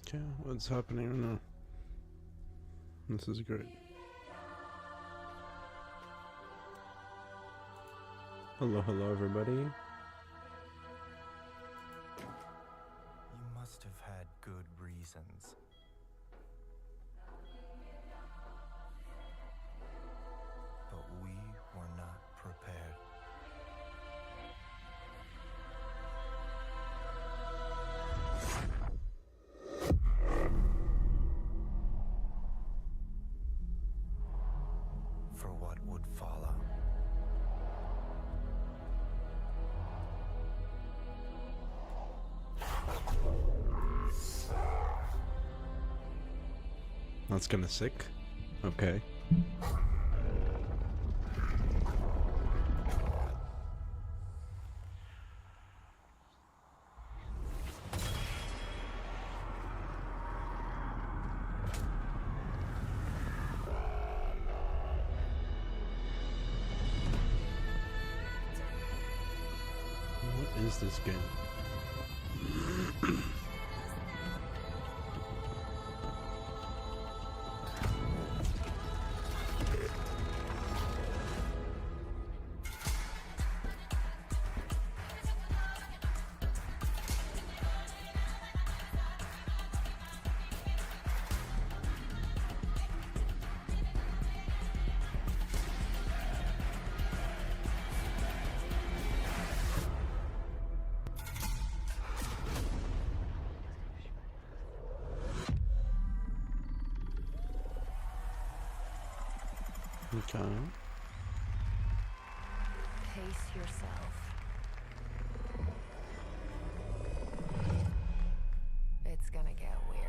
Okay, what's happening now? This is great. Hello, everybody. You must have had good reasons. But we were not prepared. For what would follow. That's kinda sick. Okay. What is this game? Okay. Pace yourself. It's gonna get weirder.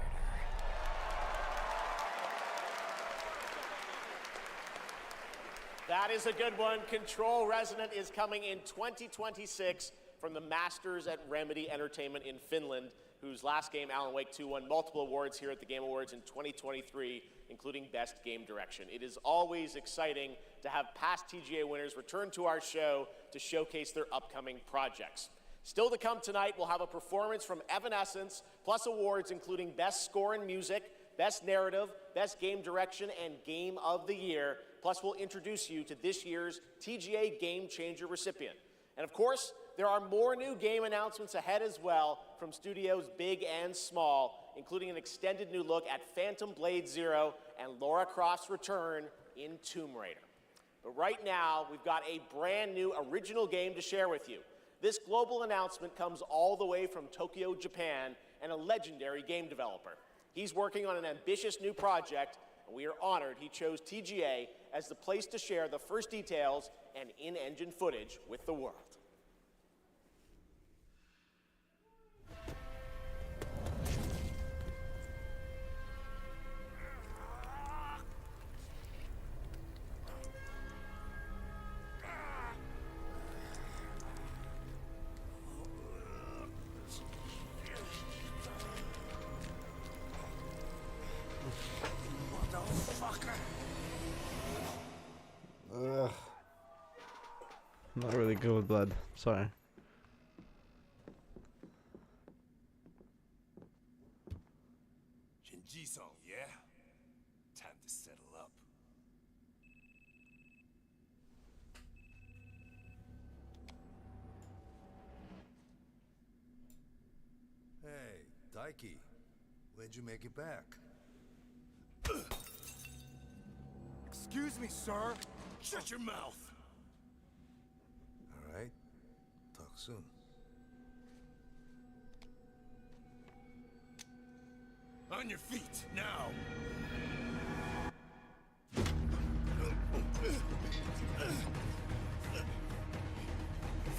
That is a good one. Control Resonant is coming in 2026 from the Masters at Remedy Entertainment in Finland, whose last game, Alan Wake 2, won multiple awards here at the Game Awards in 2023, including Best Game Direction. It is always exciting to have past TGA winners return to our show to showcase their upcoming projects. Still to come tonight, we'll have a performance from Evanescence, plus awards including Best Score in Music, Best Narrative, Best Game Direction, and Game of the Year. Plus, we'll introduce you to this year's TGA Game Changer recipient. And of course, there are more new game announcements ahead as well from studios big and small, including an extended new look at Phantom Blade Zero and Lara Croft's return in Tomb Raider. But right now, we've got a brand new original game to share with you. This global announcement comes all the way from Tokyo, Japan, and a legendary game developer. He's working on an ambitious new project, and we are honored he chose TGA as the place to share the first details and in-engine footage with the world. Ugh. Not really good with blood. Sorry. Shinji-san, yeah? Time to settle up. Hey, Daiki, when'd you make it back? Excuse me, sir. Shut your mouth. All right, talk soon. On your feet, now.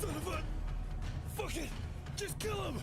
Son of a... Fuck it! Just kill him!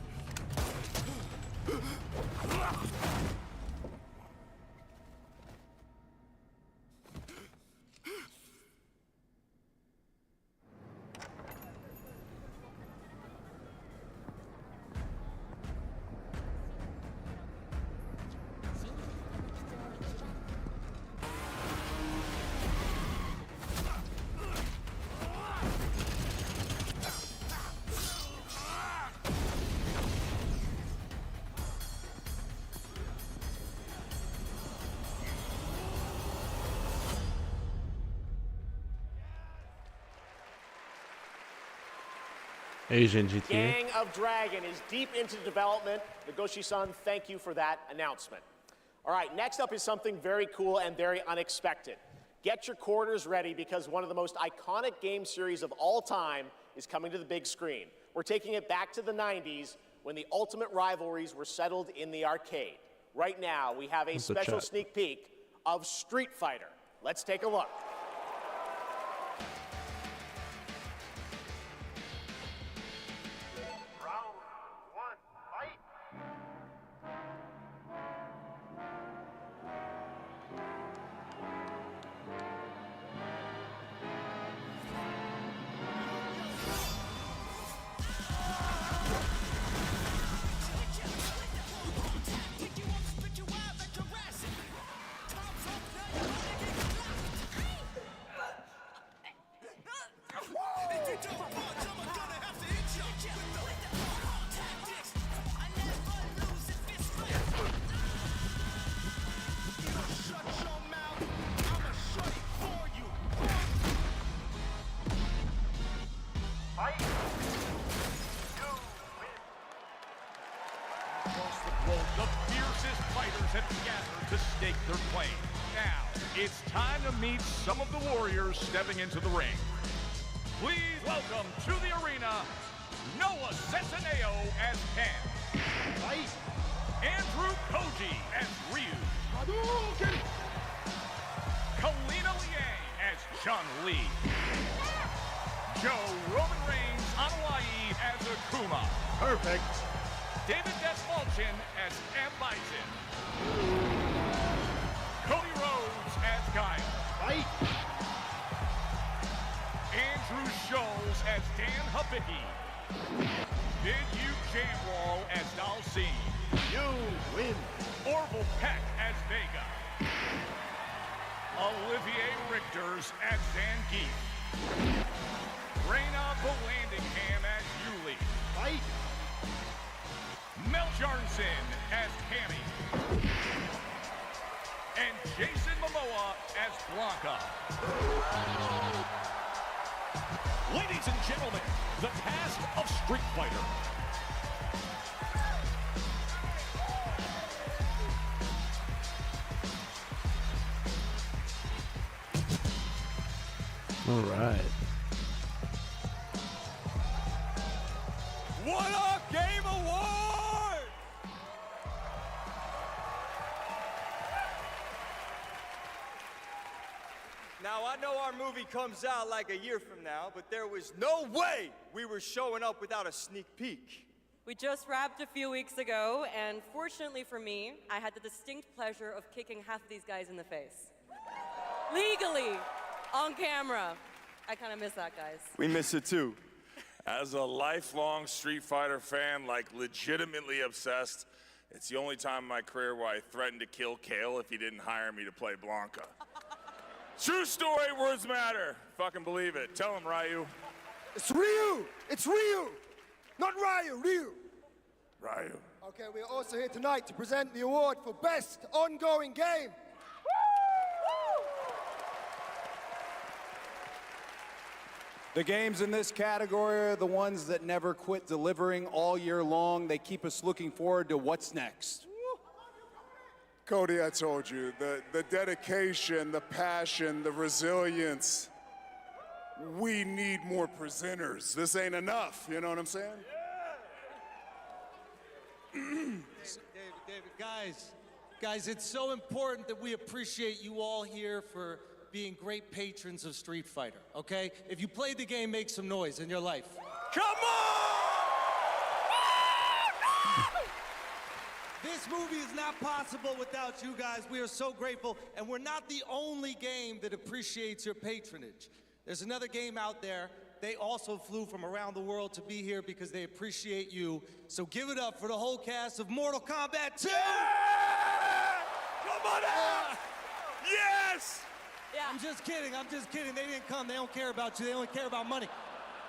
Asian GTA. Gang of Dragon is deep into development. Nagoshi-san, thank you for that announcement. All right, next up is something very cool and very unexpected. Get your quarters ready because one of the most iconic game series of all time is coming to the big screen. We're taking it back to the 90s when the ultimate rivalries were settled in the arcade. Right now, we have a special sneak peek of Street Fighter. Let's take a look. The fiercest fighters have gathered to stake their claim. Now, it's time to meet some of the warriors stepping into the ring. Please welcome to the arena, Noah Centineo as Ken. Andrew Koji as Ryu. Kalina Liang as Chun-Li. Joe Roman Reigns Anoa'i as Akuma. Perfect. David Dastmalchian as M. Bison. Cody Rhodes as Guile. Andrew Scholes as Dan Hibiki. Bid-Yu Jamwal as Dalcine. You win. Orville Peck as Vega. Olivier Richters as Zangief. Reyna Volandingham as Yuli. Mel Jarnson as Cammy. And Jason Momoa as Blanca. Ladies and gentlemen, the cast of Street Fighter. All right. What a game award! Now, I know our movie comes out like a year from now, but there was no way we were showing up without a sneak peek. We just wrapped a few weeks ago, and fortunately for me, I had the distinct pleasure of kicking half of these guys in the face. Legally, on camera. I kind of miss that, guys. We miss it too. As a lifelong Street Fighter fan, like legitimately obsessed, it's the only time in my career where I threatened to kill Kale if he didn't hire me to play Blanca. True story, words matter. Fucking believe it. Tell him, Ryu. It's Ryu! It's Ryu! Not Ryu, Ryu! Ryu. Okay, we're also here tonight to present the award for Best Ongoing Game. The games in this category are the ones that never quit delivering all year long. They keep us looking forward to what's next. Cody, I told you, the dedication, the passion, the resilience. We need more presenters. This ain't enough, you know what I'm saying? David, guys, it's so important that we appreciate you all here for being great patrons of Street Fighter, okay? If you played the game, make some noise in your life. Come on! This movie is not possible without you guys. We are so grateful, and we're not the only game that appreciates your patronage. There's another game out there. They also flew from around the world to be here because they appreciate you. So give it up for the whole cast of Mortal Kombat 2! Yeah! Come on out! Yes! Yeah. I'm just kidding. They didn't come. They don't care about you. They only care about money.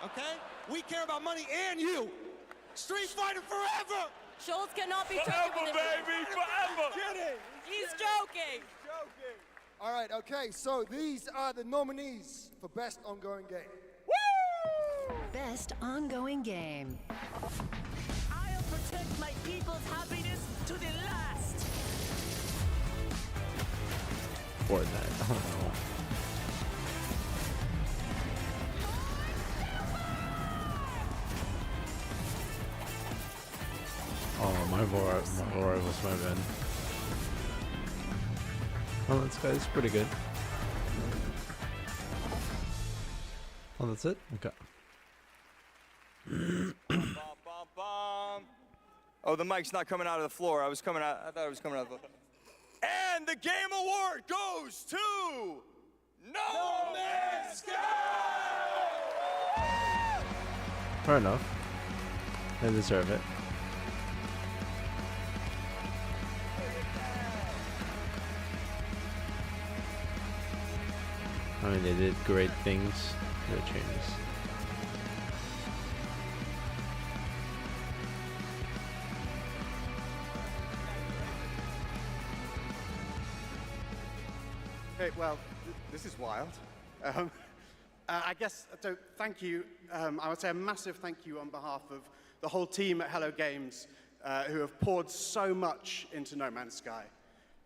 Okay? We care about money and you. Street Fighter forever! Schultz cannot be Forever, trusted with baby, forever! Kidding! He's joking. All right, okay, so these are the nominees for Best Ongoing Game. Woo! best ongoing game. I'll protect my people's happiness to the last. Fortnite. I don't know. Oh, my Roy was my man. Oh, this guy's pretty good. Oh, that's it? Okay. Oh, the mic's not coming out of the floor. I thought it was coming out of the floor. And the game award goes to No Man's Sky! Fair enough. They deserve it. I mean, they did great things to the changes. Okay, well, this is wild. I guess, so thank you. I would say a massive thank you on behalf of the whole team at Hello Games who have poured so much into No Man's Sky.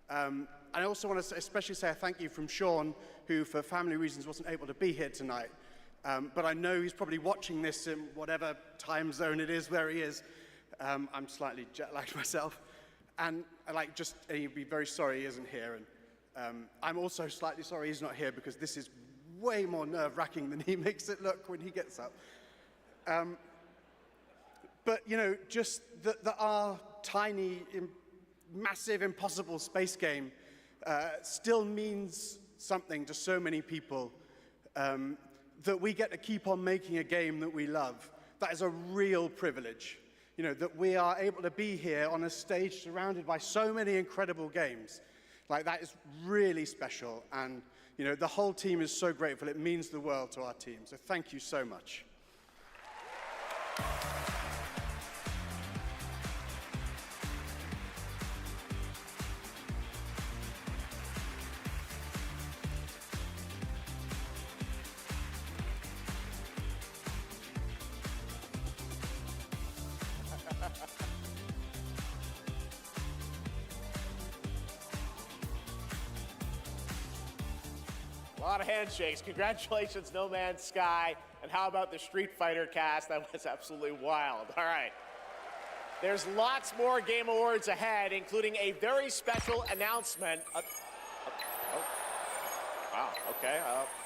I also want to especially say a thank you from Sean, who for family reasons wasn't able to be here tonight. But I know he's probably watching this in whatever time zone it is where he is. I'm slightly jet-lagged myself. And he'd be very sorry he isn't here. And I'm also slightly sorry he's not here because this is way more nerve-wracking than he makes it look when he gets up. But, you know, just that our tiny, massive, impossible space game still means something to so many people, that we get to keep on making a game that we love. That is a real privilege. You know, that we are able to be here on a stage surrounded by so many incredible games. Like, that is really special. And, you know, the whole team is so grateful. It means the world to our team. So thank you so much. A lot of handshakes. Congratulations, No Man's Sky. And how about the Street Fighter cast? That was absolutely wild. All right. There's lots more Game Awards ahead, including a very special announcement. Oh. Wow, okay.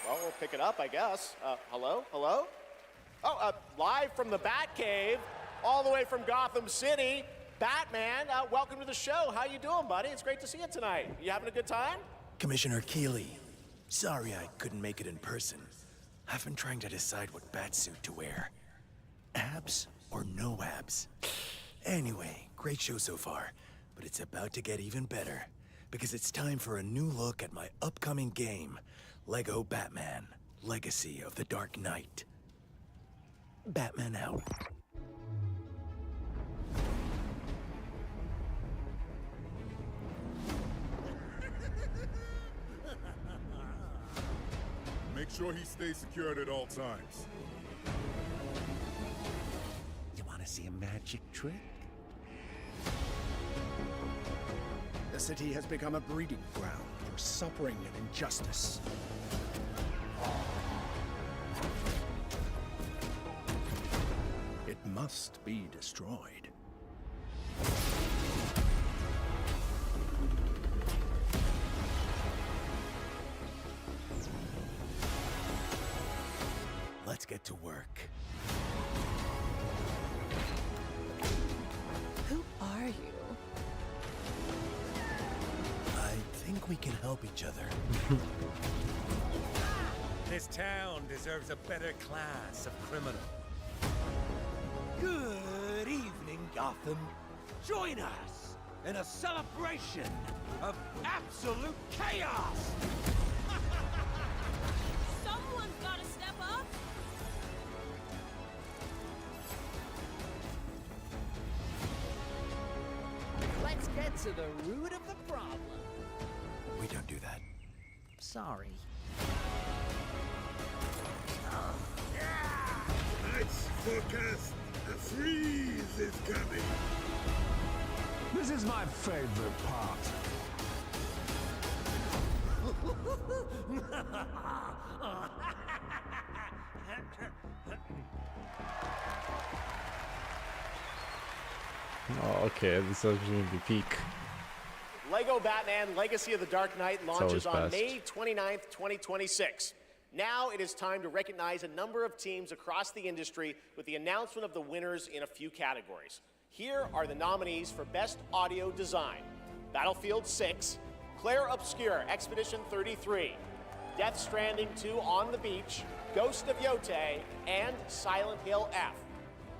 Well, we'll pick it up, I guess. Hello? Hello? Oh, live from the Batcave, all the way from Gotham City, Batman, welcome to the show. How you doing, buddy? It's great to see you tonight. You having a good time? Commissioner Keeley, sorry I couldn't make it in person. I've been trying to decide what batsuit to wear. Abs or no abs? Anyway, great show so far, but it's about to get even better, because it's time for a new look at my upcoming game, Lego Batman: Legacy of the Dark Knight. Batman out. Make sure he stays secured at all times. You want to see a magic trick? The city has become a breeding ground for suffering and injustice. It must be destroyed. Let's get to work. Who are you? I think we can help each other. This town deserves a better class of criminal. Good evening, Gotham. Join us in a celebration of absolute chaos! Someone's gotta step up! Let's get to the root of the problem. We don't do that. Sorry. Tonight's forecast, a freeze is coming. This is my favorite part. Oh, okay, this is going to be peak. Lego Batman Legacy of the Dark Knight launches on best. May 29th, 2026. Now it is time to recognize a number of teams across the industry with the announcement of the winners in a few categories. Here are the nominees for Best Audio Design: Battlefield 6, Claire Obscure Expedition 33, Death Stranding 2 On the Beach, Ghost of Yotei, and Silent Hill F.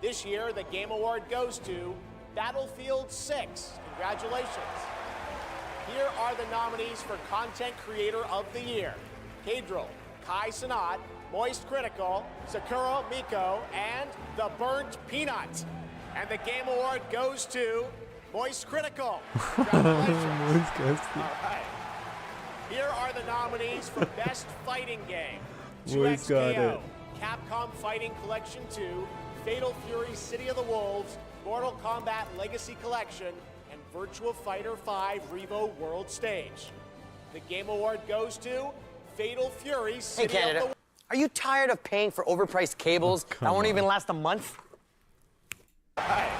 This year, the Game Award goes to Battlefield 6. Congratulations. Here are the nominees for Content Creator of the Year: Cadril, Kai Cenat, Moist Critical, Sakura Miko, and The Burnt Peanut. And the Game Award goes to Moist Critical. Congratulations. All right. Here are the nominees for Best Fighting Game: Moist got 2XKO, it. Capcom Fighting Collection 2, Fatal Fury City of the Wolves, Mortal Kombat Legacy Collection, and Virtua Fighter 5 Revo World Stage. The Game Award goes to Fatal Fury City Hey, Canada. of the Are you tired of paying for overpriced cables that won't even last a month? Right.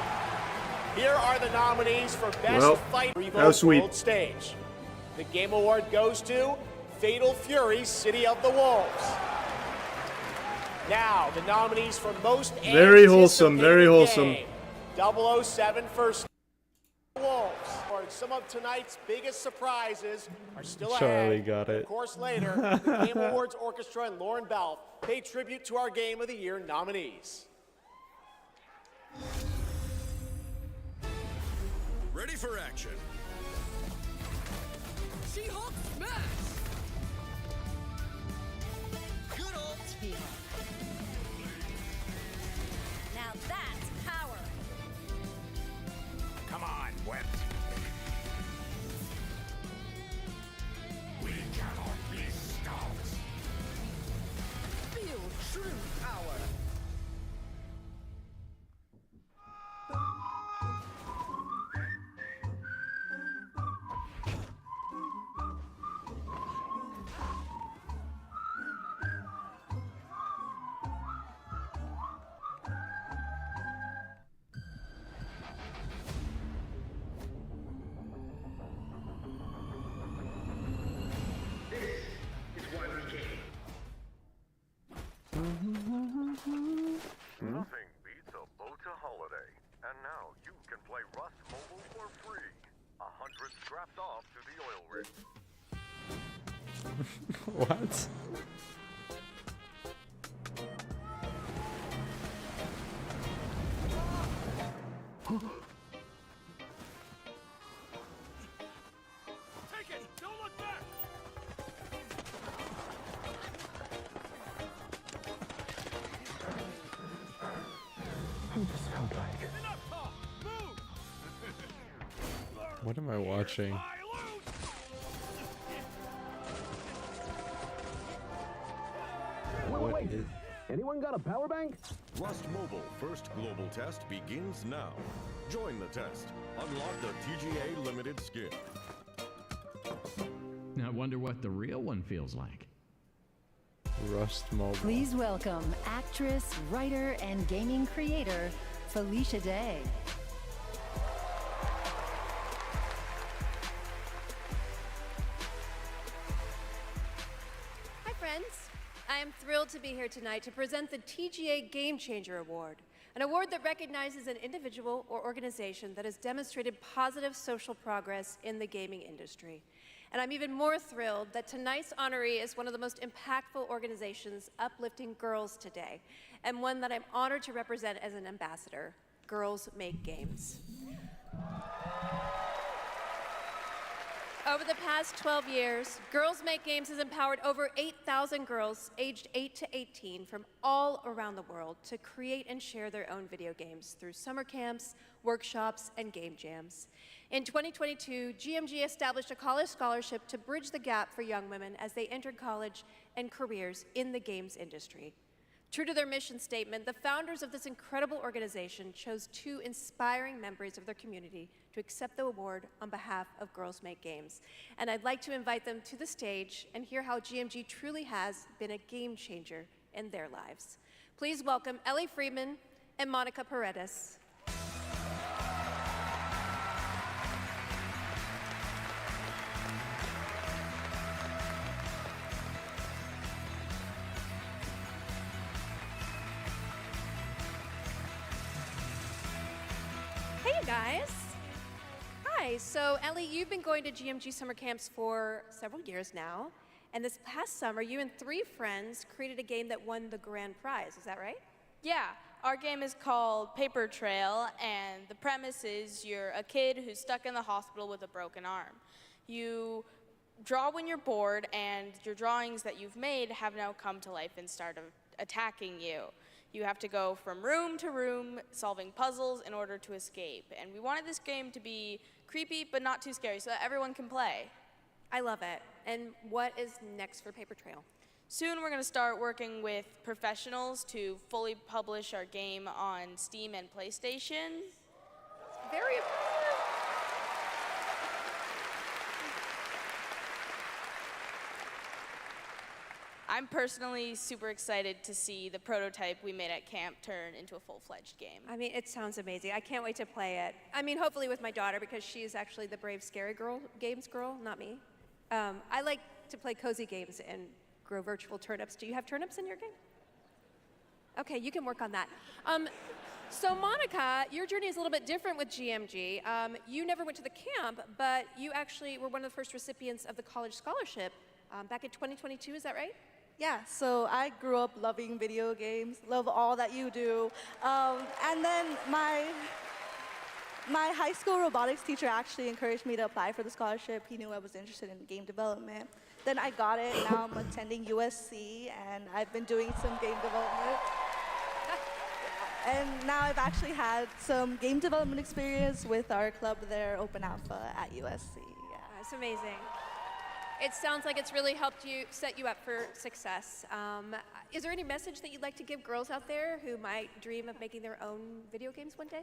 Here are the nominees for Best Well, Fight how Revo sweet. World Stage. The Game Award goes to Fatal Fury City of the Wolves. Now, the nominees for Most Very wholesome, very Anticipated wholesome. Game: 007 First Wolves. Or some of tonight's biggest surprises are still Charlie ahead. got it. Of course, later, the Game Awards Orchestra and Lauren Balfe pay tribute to our Game of the Year nominees. Ready for action. She-Hulk smash! Good old team. Now that's power. Come on, Web. We cannot be stopped. Feel true power. Nothing beats a Bota holiday. And now you can play Rust Mobile for free. 100 strapped off to the oil rig. What? Take it! Don't look back! What am I watching? What is... Anyone got a power bank? Rust Mobile first global test begins now. Join the test. Unlock the TGA limited skin. I wonder what the real one feels like. Rust Mobile. Please welcome actress, writer, and gaming creator, Felicia Day. Hi, friends. I am thrilled to be here tonight to present the TGA Game Changer Award, an award that recognizes an individual or organization that has demonstrated positive social progress in the gaming industry. And I'm even more thrilled that tonight's honoree is one of the most impactful organizations uplifting girls today, and one that I'm honored to represent as an ambassador, Girls Make Games. Over the past 12 years, Girls Make Games has empowered over 8,000 girls aged 8 to 18 from all around the world to create and share their own video games through summer camps, workshops, and game jams. In 2022, GMG established a college scholarship to bridge the gap for young women as they entered college and careers in the games industry. True to their mission statement, the founders of this incredible organization chose 2 inspiring members of their community to accept the award on behalf of Girls Make Games. And I'd like to invite them to the stage and hear how GMG truly has been a game changer in their lives. Please welcome Ellie Friedman and Monica Paredes. Hey guys. Hi, so Ellie, you've been going to GMG summer camps for several years now, and this past summer you and 3 friends created a game that won the grand prize, is that right? Yeah, our game is called Paper Trail, and the premise is you're a kid who's stuck in the hospital with a broken arm. You draw when you're bored, and your drawings that you've made have now come to life and start attacking you. You have to go from room to room solving puzzles in order to escape. And we wanted this game to be creepy but not too scary so that everyone can play. I love it. And what is next for Paper Trail? Soon we're going to start working with professionals to fully publish our game on Steam and PlayStation. Very impressive. I'm personally super excited to see the prototype we made at camp turn into a full-fledged game. I mean, it sounds amazing. I can't wait to play it. I mean, hopefully with my daughter, because she's actually the brave, scary games girl, not me. I like to play cozy games and grow virtual turnips. Do you have turnips in your game? Okay, you can work on that. So Monica, your journey is a little bit different with GMG. You never went to the camp, but you actually were one of the first recipients of the college scholarship back in 2022, is that right? Yeah, so I grew up loving video games, love all that you do. And then my high school robotics teacher actually encouraged me to apply for the scholarship. He knew I was interested in game development. Then I got it, now I'm attending USC, and I've been doing some game development. And now I've actually had some game development experience with our club there, Open Alpha at USC. Yeah. That's amazing. It sounds like it's really helped you, set you up for success. Is there any message that you'd like to give girls out there who might dream of making their own video games one day?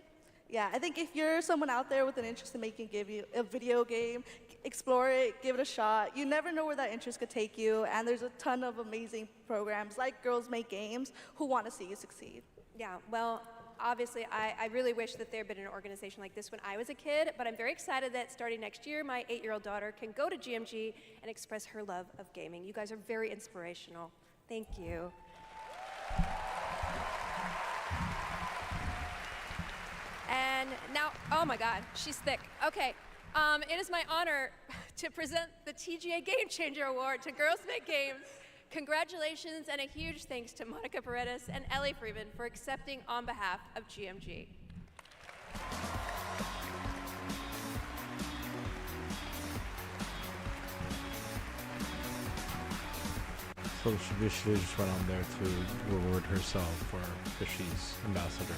Yeah, I think if you're someone out there with an interest in making a video game, explore it, give it a shot. You never know where that interest could take you, and there's a ton of amazing programs like Girls Make Games who want to see you succeed. Yeah, well, obviously, I really wish that there had been an organization like this when I was a kid, but I'm very excited that starting next year, my 8-year-old daughter can go to GMG and express her love of gaming. You guys are very inspirational. Thank you. And now, oh my God, she's thick. Okay, it is my honor to present the TGA Game Changer Award to Girls Make Games. Congratulations and a huge thanks to Monica Paredes and Ellie Friedman for accepting on behalf of GMG. So she just went on there to reward herself for because she's ambassador.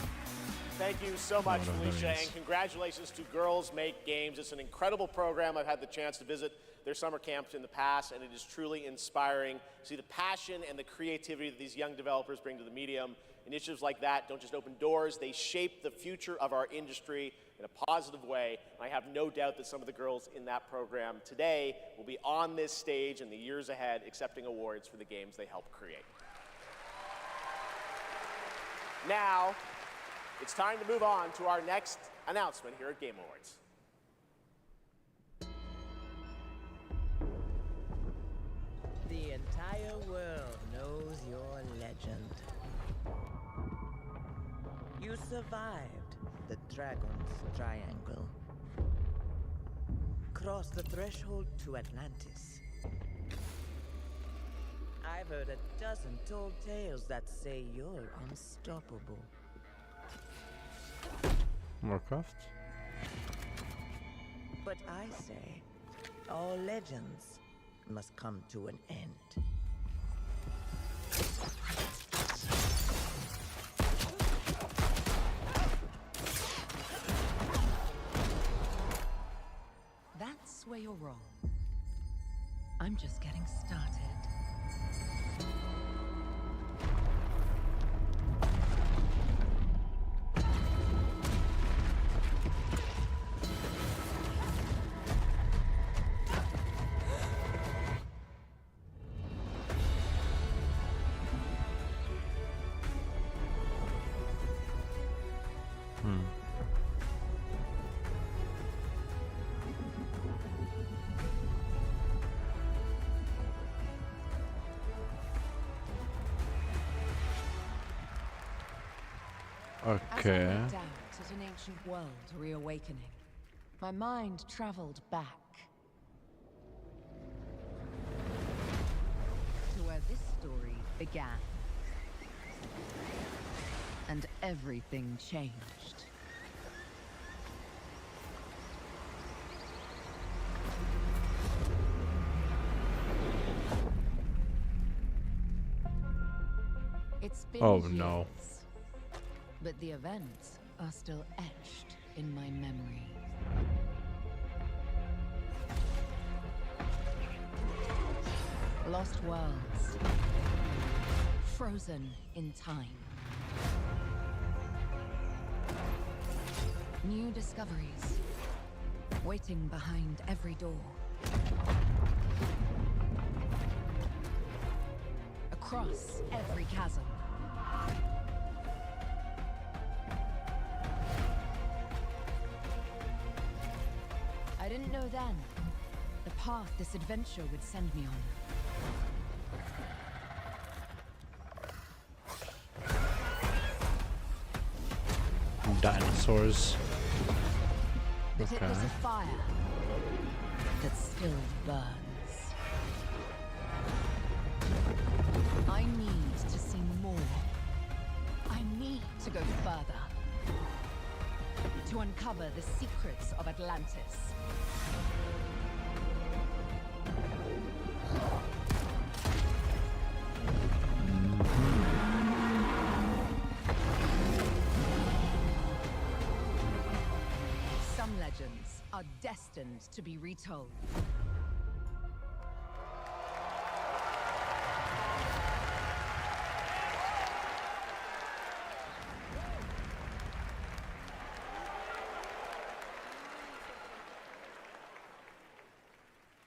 Thank you so much, Lot of Felicia, learnings. and congratulations to Girls Make Games. It's an incredible program. I've had the chance to visit their summer camps in the past, and it is truly inspiring to see the passion and the creativity that these young developers bring to the medium. Initiatives like that don't just open doors, they shape the future of our industry in a positive way. I have no doubt that some of the girls in that program today will be on this stage in the years ahead accepting awards for the games they helped create. Now, it's time to move on to our next announcement here at Game Awards. The entire world knows your legend. You survived the Dragon's Triangle. Crossed the threshold to Atlantis. I've heard a dozen tall tales that say you're unstoppable. Warcraft? But I say, all legends must come to an end. That's where you're wrong. I'm just getting started. Okay. As I looked out at an ancient world reawakening, my mind traveled back to where this story began. And everything changed. It's been Oh, no. years, but the events are still etched in my memory. Lost worlds, frozen in time. New discoveries, waiting behind every door. Across every chasm. I didn't know then the path this adventure would send me on. Dinosaurs. But it Okay. was a fire that still burns. I need to see more. I need to go further. To uncover the secrets of Atlantis. Some legends are destined to be retold.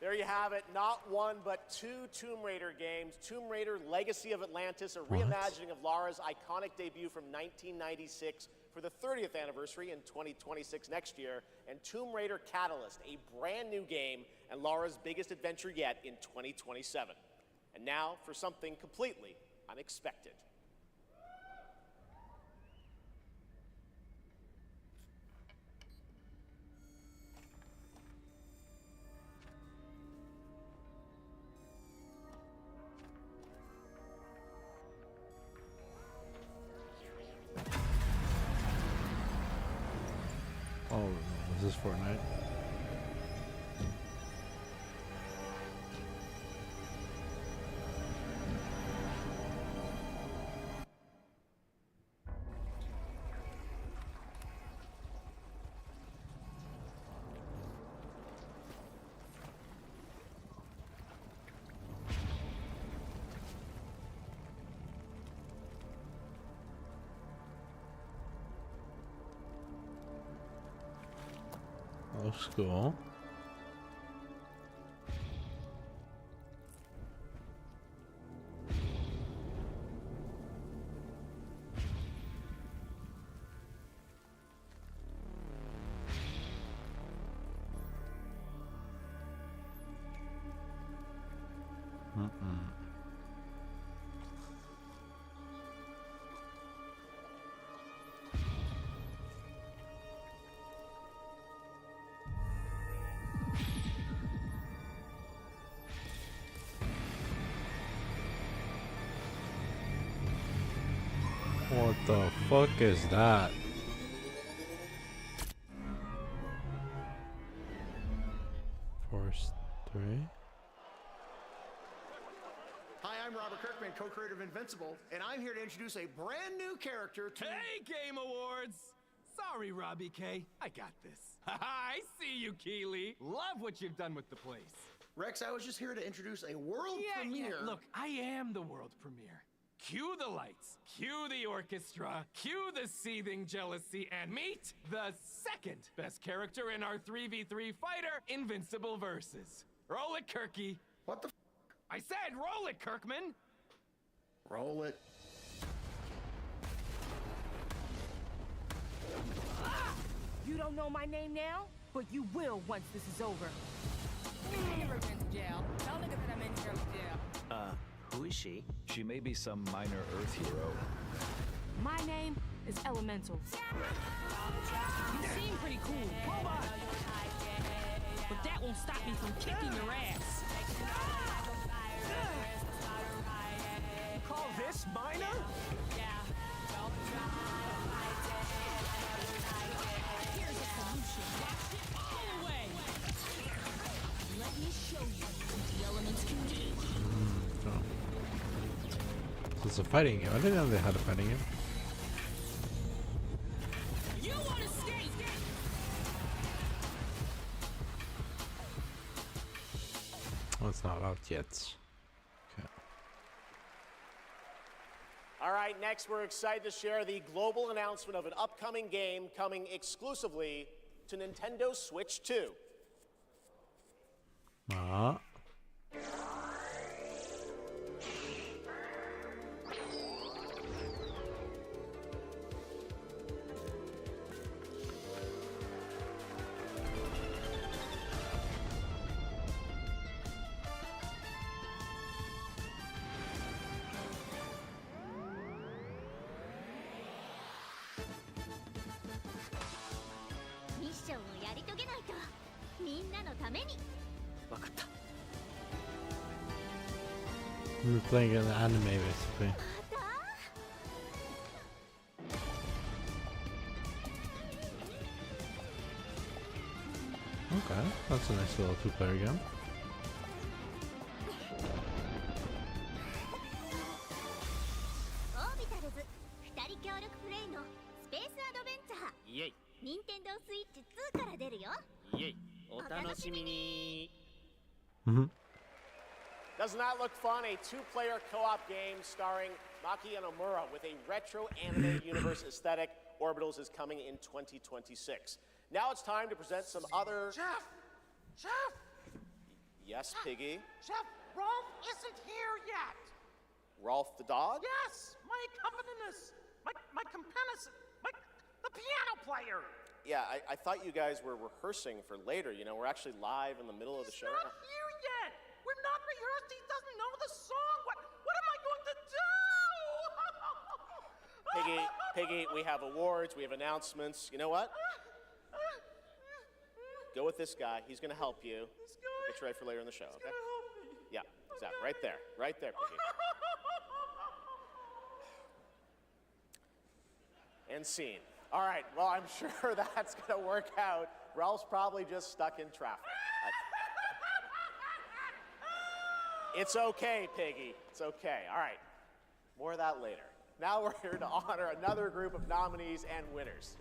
There you have it. Not one, but two Tomb Raider games. Tomb Raider Legacy of Atlantis, a reimagining of Lara's iconic debut from 1996 for the 30th anniversary in 2026 next year, and Tomb Raider Catalyst, a brand new game and Lara's biggest adventure yet in 2027. And now for something completely unexpected. Oh, is this Fortnite? Looks cool. What the fuck is that? Force 3? Hi, I'm Robert Kirkman, co-creator of Invincible, and I'm here to introduce a brand new character to... Hey, Game Awards! Sorry, Robbie K. I got this. I see you, Keeley. Love what you've done with the place. Rex, I was just here to introduce a world premiere. Look, I am the world premiere. Cue the lights, cue the orchestra, cue the seething jealousy, and meet the second best character in our 3v3 fighter, Invincible Versus. Roll it, Kirky. What the f? I said roll it, Kirkman. Roll it. You don't know my name now, but you will once this is over. Who is she? She may be some minor Earth hero. My name is elemental. You seem pretty cool, robot. But that won't stop me from kicking your ass. You call this minor? Here's a solution. Watch it all away. Let me show you what the elements can do. So it's a fighting game. I didn't know they had a fighting game. You want to skate? Oh, it's not out yet. Okay. All right, next we're excited to share the global announcement of an upcoming game coming exclusively to Nintendo Switch 2. Ah. We're playing an anime basically. Okay, that's a nice little two-player game. Doesn't that look fun? A two-player co-op game starring Maki and Omura with a retro anime universe aesthetic. Orbitals is coming in 2026. Now it's time to present some other... Chef! Yes, Piggy? Chef, Rolf isn't here yet. Rolf the dog? Yes, my accompanist, my companist, the piano player. Yeah, I thought you guys were rehearsing for later. You know, we're actually live in the middle of the show. He's not here yet. We're not rehearsed. He doesn't know the song. What am I going to do? Piggy, we have awards, we have announcements. You know what? Go with this guy. He's going to help you. Get you ready for later in the show, okay? Yeah, exactly. Right there, Piggy. And scene. All right, well, I'm sure that's going to work out. Ralph's probably just stuck in traffic. It's okay, Piggy. It's okay. All right, more of that later. Now we're here to honor another group of nominees and winners.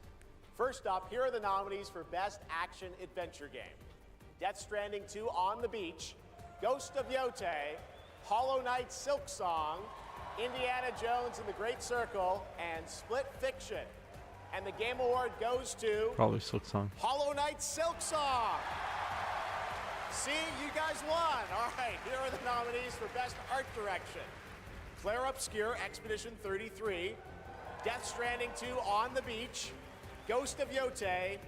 First up, here are the nominees for Best Action Adventure Game. Death Stranding 2 On the Beach, Ghost of Yotei, Hollow Knight Silksong, Indiana Jones and the Great Circle, and Split Fiction. And the Game Award goes to... Probably Silksong. Hollow Knight Silksong! See, you guys won! All right, here are the nominees for Best Art Direction. Claire Obscure, Expedition 33, Death Stranding 2 On the Beach, Ghost of Yotei,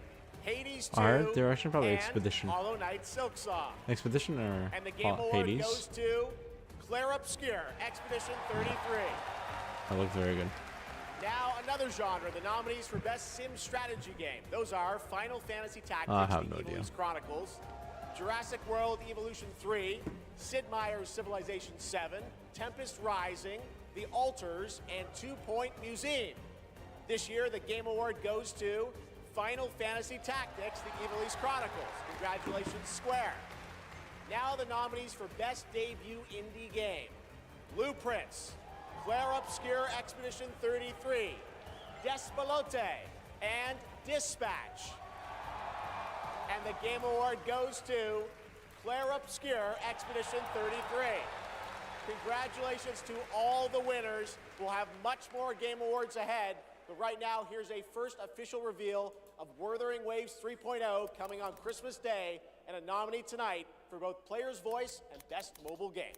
Hades 2, Art direction, probably and Expedition. Hollow Knight Silksong. Expedition or And the Game Award Hades? goes to Claire Obscure, Expedition 33. That looks very good. Now another genre, the nominees for Best Sim Strategy Game. Those are Final Fantasy Tactics, I have The no idea. Evil's Chronicles, Jurassic World Evolution 3, Sid Meier's Civilization 7, Tempest Rising, The Alters, and 2 Point Museum. This year, the Game Award goes to Final Fantasy Tactics, The Evil's Chronicles. Congratulations, Square. Now the nominees for Best Debut Indie Game. Blueprints, Claire Obscure Expedition 33, Despelote, and Dispatch. And the Game Award goes to Claire Obscure Expedition 33. Congratulations to all the winners. We'll have much more Game Awards ahead, but right now, here's a first official reveal of Wuthering Waves 3.0 coming on Christmas Day, and a nominee tonight for both Player's Voice and Best Mobile Game.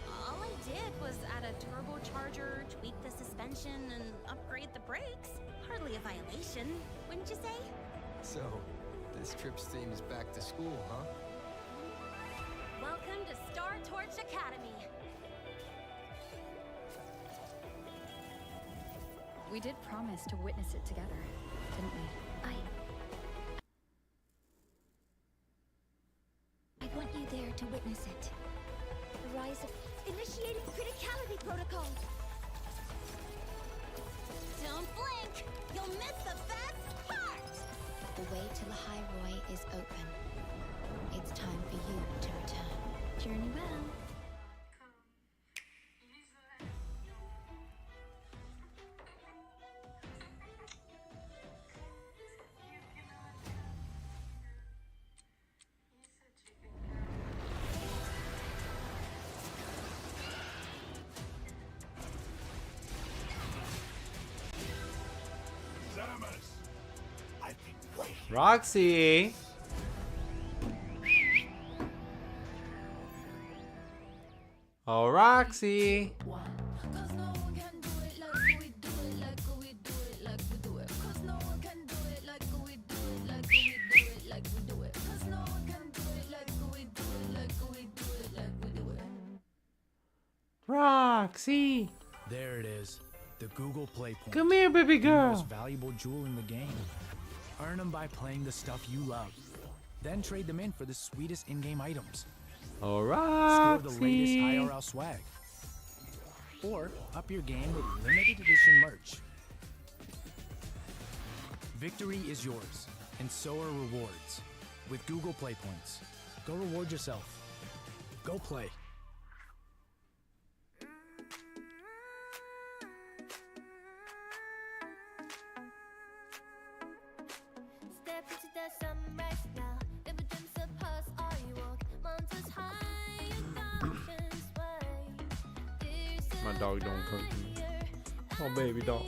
All I did was add a turbocharger, tweak the suspension suspension and upgrade the brakes. Hardly a violation, wouldn't you say? So, this trip's theme is back to school, huh? Welcome to Star Torch Academy. We did promise to witness it together, didn't we? I want you there to witness it. The rise of initiating criticality protocol. Don't blink! You'll miss the best part! The way to Lahai is open. It's time for you to return. Journey well. Roxy! Oh, Roxy! Roxy! There it is. The Google Play Point. Come here, baby girl. The most valuable jewel in the game. Earn them by playing the stuff you love. Then trade them in for the sweetest in-game items. Oh, Roxy! Score the latest IRL swag. Or up your game with limited edition merch. Victory is yours, and so are rewards. With Google Play Points. Go reward yourself. Go play. Step into the sunrise now. Never dreams of past our walk. Mountains high and mountains wide. My dog don't come to me. Oh, baby dog.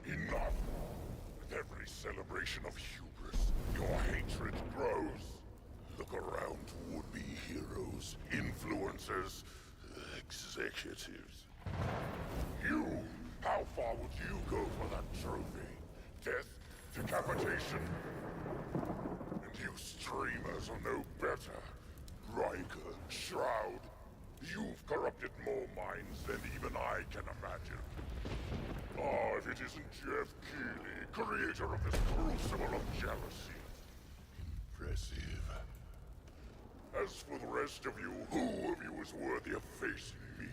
Enough! With every celebration of hubris, your hatred grows. Look around to would-be heroes, influencers, executives. You! How far would you go for that trophy? Death? Decapitation? And you streamers are no better. Riker, Shroud, you've corrupted more minds than even I can imagine. Oh, if it isn't Jeff Keighley, creator of this crucible of jealousy. Impressive. As for the rest of you, who of you is worthy of facing me?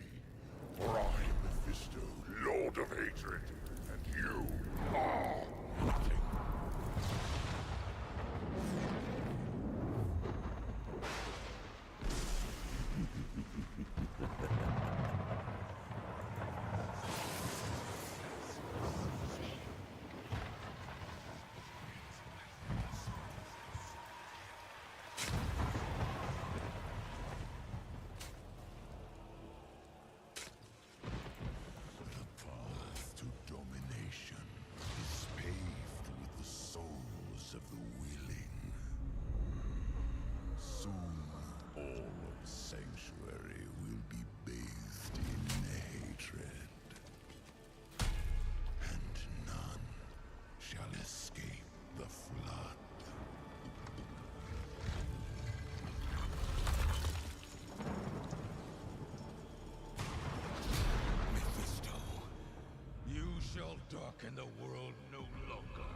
For I am Mephisto, Lord of Hatred, and you are nothing. Darken the world no longer.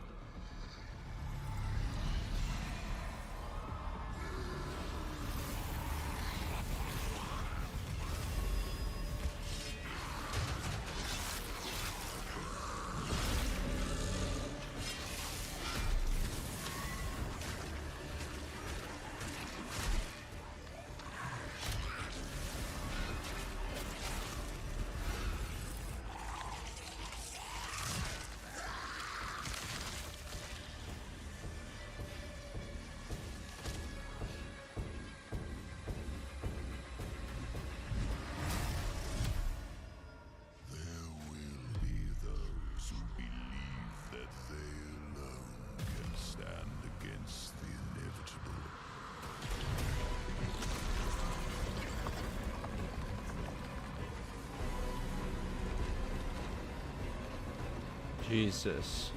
Jesus.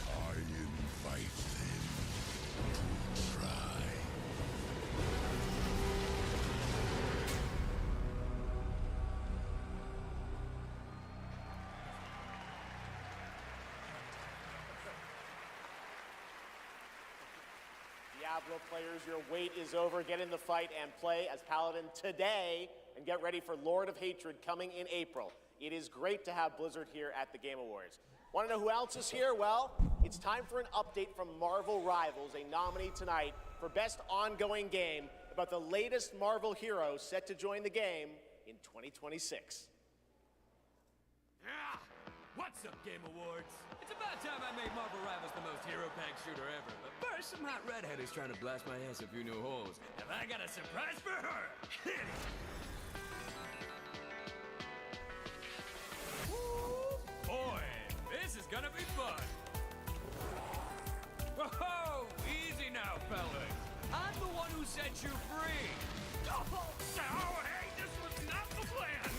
I invite them to try. Diablo players, your wait is over. Get in the fight and play as Paladin today, and get ready for Lord of Hatred coming in April. It is great to have Blizzard here at the Game Awards. Want to know who else is here? Well, it's time for an update from Marvel Rivals, a nominee tonight for Best Ongoing Game, about the latest Marvel hero set to join the game in 2026. Yeah! What's up, Game Awards? It's about time I made Marvel Rivals the most hero-packed shooter ever. But first, some hot redhead is trying to blast my ass a few new holes. And I got a surprise for her! Hit it! Boy, this is gonna be fun! Whoa! Easy now, fellas! I'm the one who set you free! Oh, hey, this was not the plan!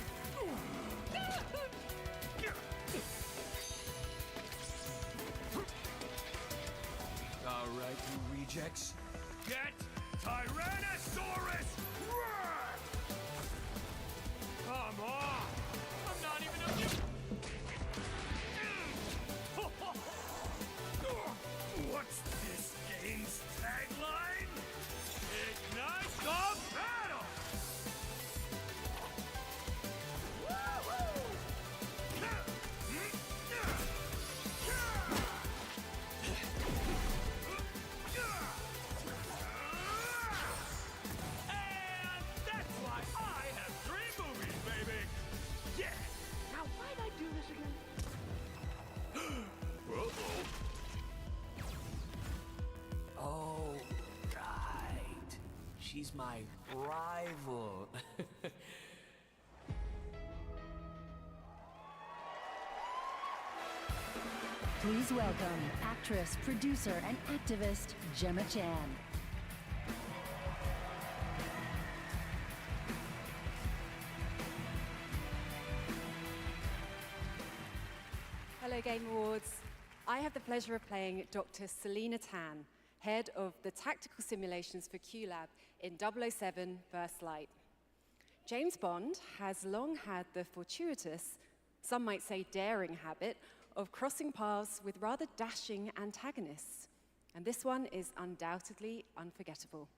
All right, you rejects. Get Tyrannosaurus Roar! Come on! I'm not even a... What's this game's tagline? Ignite the battle! And that's why I have 3 movies, baby! Yeah! Now why'd I do this again? Oh, right. She's my rival. Please welcome actress, producer, and activist Gemma Chan. Hello, Game Awards. I have the pleasure of playing Dr. Selena Tan, head of the tactical simulations for QLab in 007 First Light. James Bond has long had the fortuitous, some might say daring habit, of crossing paths with rather dashing antagonists. And this one is undoubtedly unforgettable.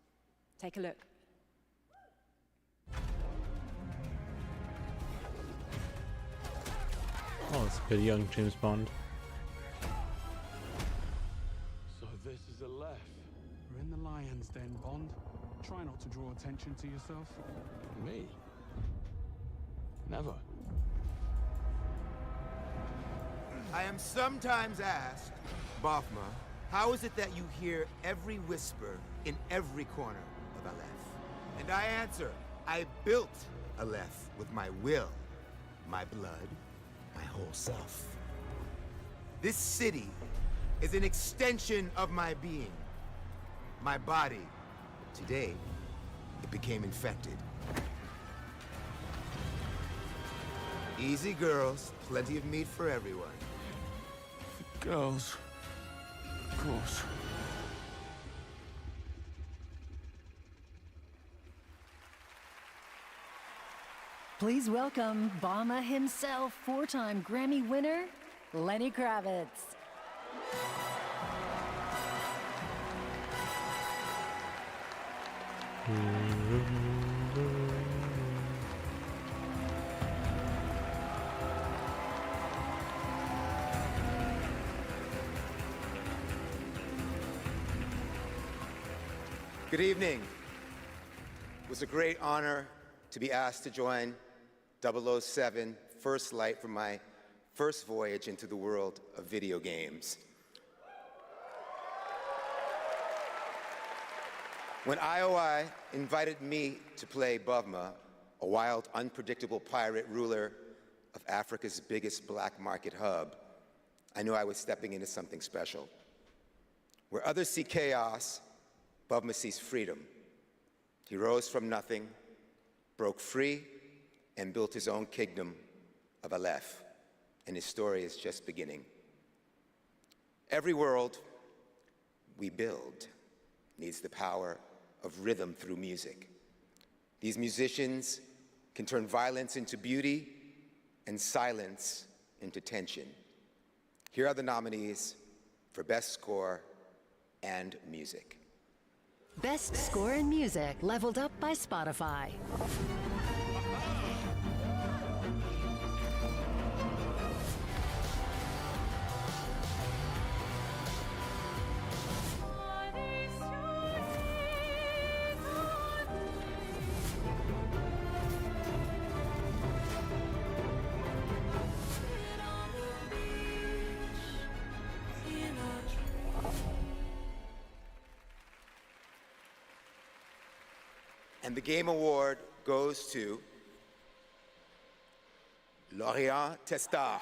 Take a look. Oh, it's a good young James Bond. So this is a left. We're in the lion's den, Bond. Try not to draw attention to yourself. Me? Never. I am sometimes asked, Bafma, how is it that you hear every whisper in every corner of Aleph? And I answer, I built Aleph with my will, my blood, my whole self. This city is an extension of my being, my body. Today, it became infected. Easy, girls. Plenty of meat for everyone. Girls. Of course. Please welcome Obama himself, 4-time Grammy winner, Lenny Kravitz. Good evening. It was a great honor to be asked to join 007 First Light for my first voyage into the world of video games. When IOI invited me to play Bavma, a wild, unpredictable pirate ruler of Africa's biggest black market hub, I knew I was stepping into something special. Where others see chaos, Bavma sees freedom. He rose from nothing, broke free, and built his own kingdom of Aleph, and his story is just beginning. Every world we build needs the power of rhythm through music. These musicians can turn violence into beauty and silence into tension. Here are the nominees for Best Score and Music. Best Score in Music, leveled up by Spotify. And the Game Award goes to Lorient Testar.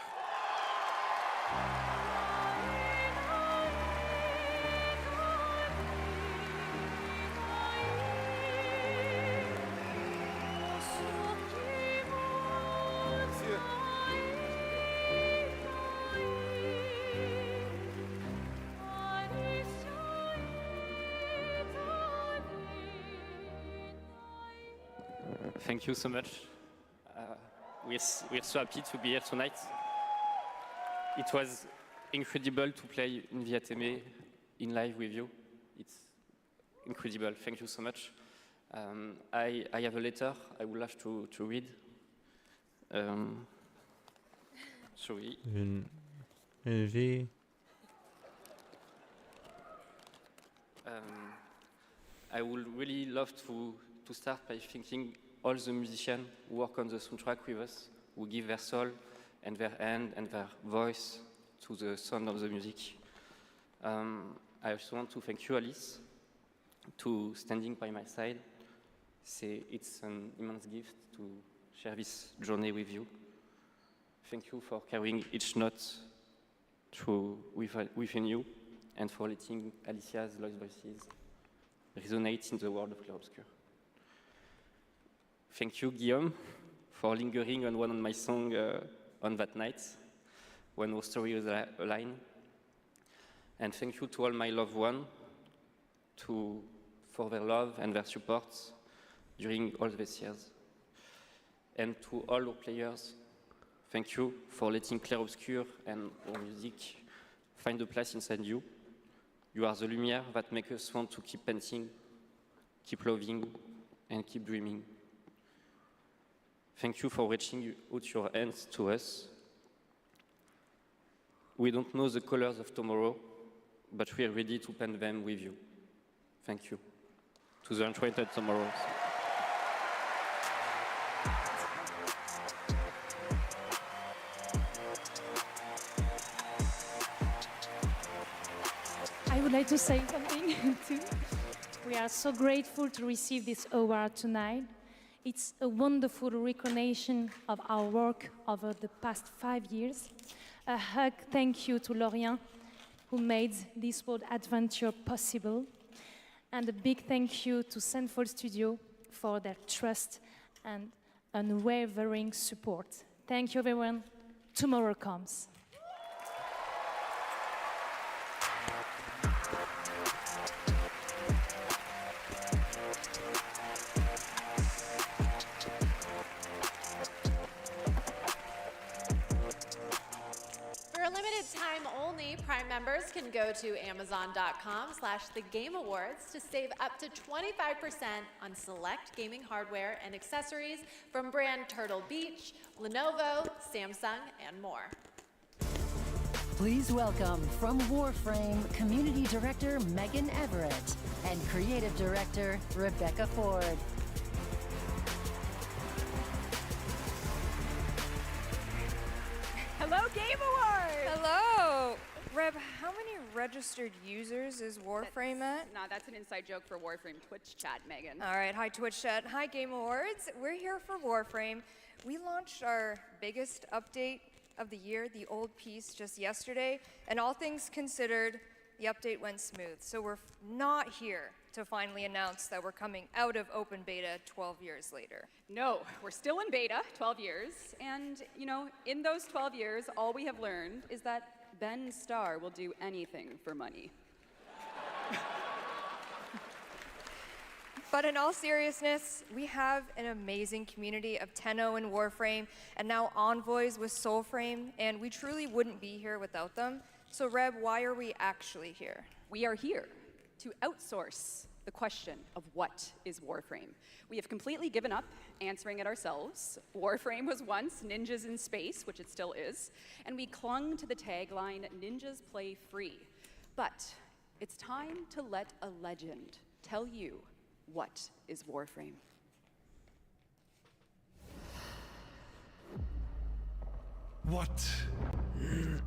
Thank you so much. We're so happy to be here tonight. It was incredible to play in the ATME in live with you. It's incredible. Thank you so much. I have a letter I would love to read. Sorry. Une vie. I would really love to start by thanking all the musicians who work on the soundtrack with us, who give their soul and their hand and their voice to the sound of the music. I also want to thank you, Alice, to standing by my side. It's an immense gift to share this journey with you. Thank you for carrying each note within you and for letting Alicia's lost voices resonate in the world of Clair-Obscur. Thank you, Guillaume, for lingering on one of my songs on that night when our story was aligned. And thank you to all my loved ones for their love and their support during all these years. And to all our players, thank you for letting Clair-Obscur and our music find a place inside you. You are the lumière that makes us want to keep painting, keep loving, and keep dreaming. Thank you for reaching out your hands to us. We don't know the colors of tomorrow, but we are ready to paint them with you. Thank you. To the Enchanted Tomorrows. I would like to say something too. We are so grateful to receive this award tonight. It's a wonderful recognition of our work over the past 5 years. A hug thank you to Lorient, who made this world adventure possible. And a big thank you to Central Studio for their trust and unwavering support. Thank you, everyone. Tomorrow comes. Prime members can go to amazon.com/thegameawards to save up to 25% on select gaming hardware and accessories from brand Turtle Beach, Lenovo, Samsung, and more. Please welcome from Warframe, Community Director Megan Everett and Creative Director Rebecca Ford. Hello, Game Awards! Hello! Reb, how many registered users is Warframe at? No, that's an inside joke for Warframe Twitch chat, Megan. All right, hi Twitch chat. Hi Game Awards. We're here for Warframe. We launched our biggest update of the year, the old piece, just yesterday, and all things considered, the update went smooth. So we're not here to finally announce that we're coming out of open beta 12 years later. No, we're still in beta, 12 years. And, you know, in those 12 years, all we have learned is that Ben Starr will do anything for money. But in all seriousness, we have an amazing community of Tenno and Warframe, and now Envoys with Soulframe, and we truly wouldn't be here without them. So Reb, why are we actually here? We are here to outsource the question of what is Warframe. We have completely given up answering it ourselves. Warframe was once Ninjas in Space, which it still is, and we clung to the tagline, Ninjas Play Free. But it's time to let a legend tell you what is Warframe. What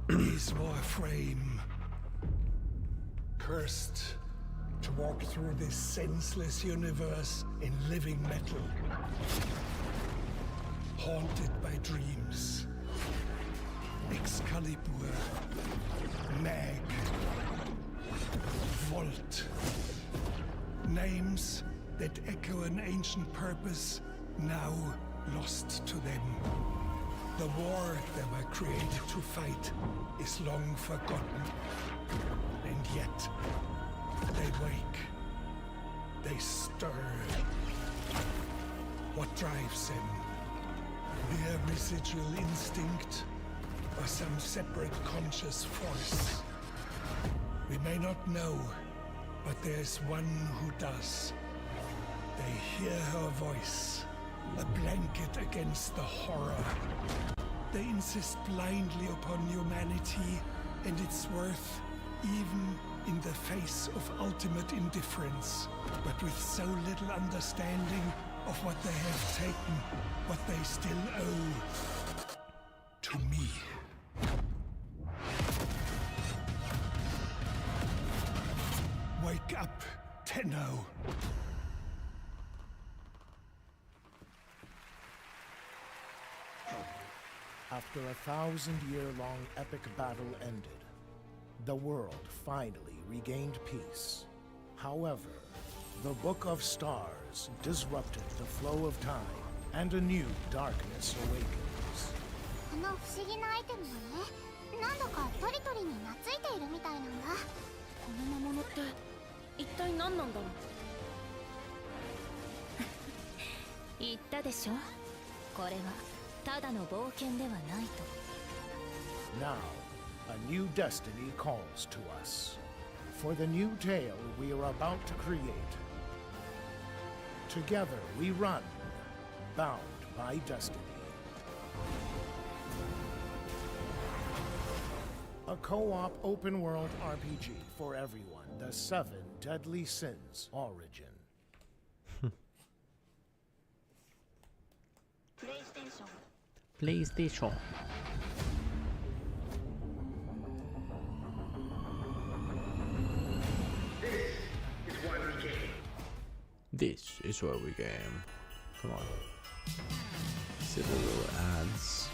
is Warframe? Cursed to walk through this senseless universe in living metal. Haunted by dreams. Excalibur. Mag. Volt. Names that echo an ancient purpose, now lost to them. The war they were created to fight is long forgotten. And yet, they wake. They stir. What drives them? Their residual instinct, or some separate conscious force? We may not know, but there's one who does. They hear her voice, a blanket against the horror. They insist blindly upon humanity and its worth, even in the face of ultimate indifference, but with so little understanding of what they have taken, what they still owe to me. Wake up, Tenno. After a 1,000-year-long epic battle ended, the world finally regained peace. However, the Book of Stars disrupted the flow of time, and a new darkness awakens. この不思議なアイテムはね、何度かトリトリに懐いているみたいなんだ。この魔物って一体何なんだろう。言ったでしょ。これはただの冒険ではないと。Now, a new destiny calls to us. For the new tale we are about to create. Together we run, bound by destiny. A co-op open-world RPG for everyone. The 7 Deadly Sins Origin. PlayStation. This is where we game. Come on. See the little ads.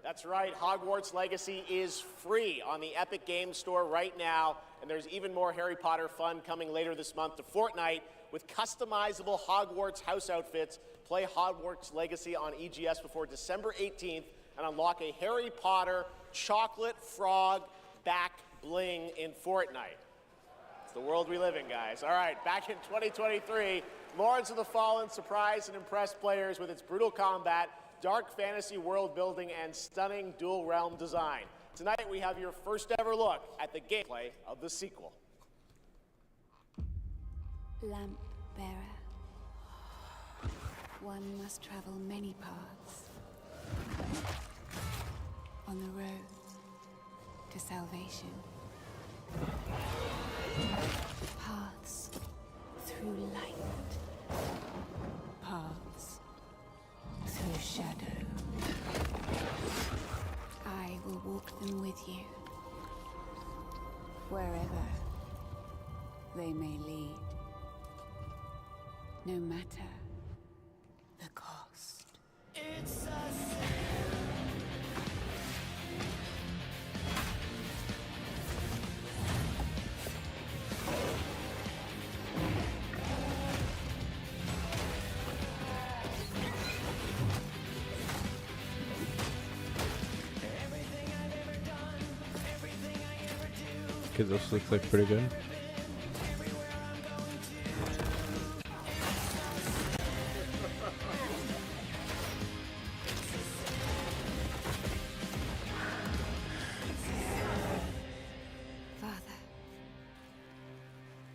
That's right, Hogwarts Legacy is free on the Epic Games Store right now, and there's even more Harry Potter fun coming later this month to Fortnite with customizable Hogwarts house outfits. Play Hogwarts Legacy on EGS before December 18th and unlock a Harry Potter chocolate frog back bling in Fortnite. It's the world we live in, guys. All right, back in 2023, Lords of the Fallen surprised and impressed players with its brutal combat, dark fantasy world building, and stunning dual realm design. Tonight we have your first ever look at the gameplay of the sequel. Lamp bearer. One must travel many paths on the road to salvation. Paths through light. Paths through shadow. I will walk them with you, wherever they may lead, no matter the cost. It's Because this looks like pretty good. Father,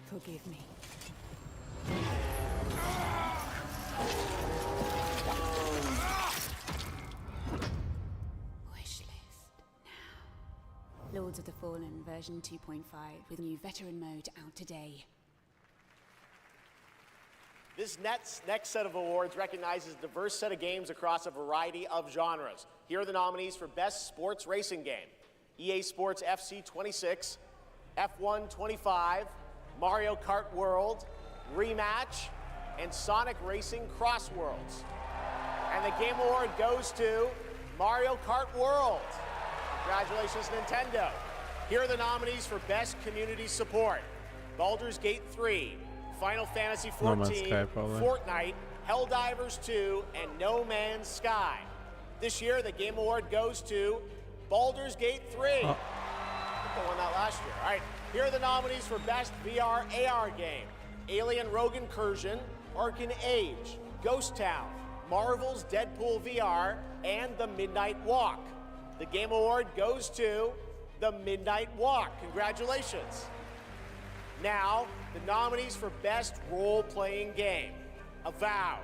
forgive me. Lords of the Fallen version 2.5 with new veteran mode out today. This next set of awards recognizes a diverse set of games across a variety of genres. Here are the nominees for Best Sports Racing Game: EA Sports FC 26, F1 25, Mario Kart World, Rematch, and Sonic Racing Cross Worlds. And the Game Award goes to Mario Kart World. Congratulations, Nintendo. Here are the nominees for Best Community Support: Baldur's Gate 3, Final Fantasy XIV, No Man's Sky, probably. Fortnite, Helldivers 2, and No Man's Sky. This year, the Game Award goes to Baldur's Gate 3. I think they won that last year. All right, here are the nominees for Best VR AR Game: Alien Rogue Incursion, Arcane Age, Ghost Town, Marvel's Deadpool VR, and The Midnight Walk. The Game Award goes to The Midnight Walk. Congratulations. Now, the nominees for Best Role-Playing Game: Avowed,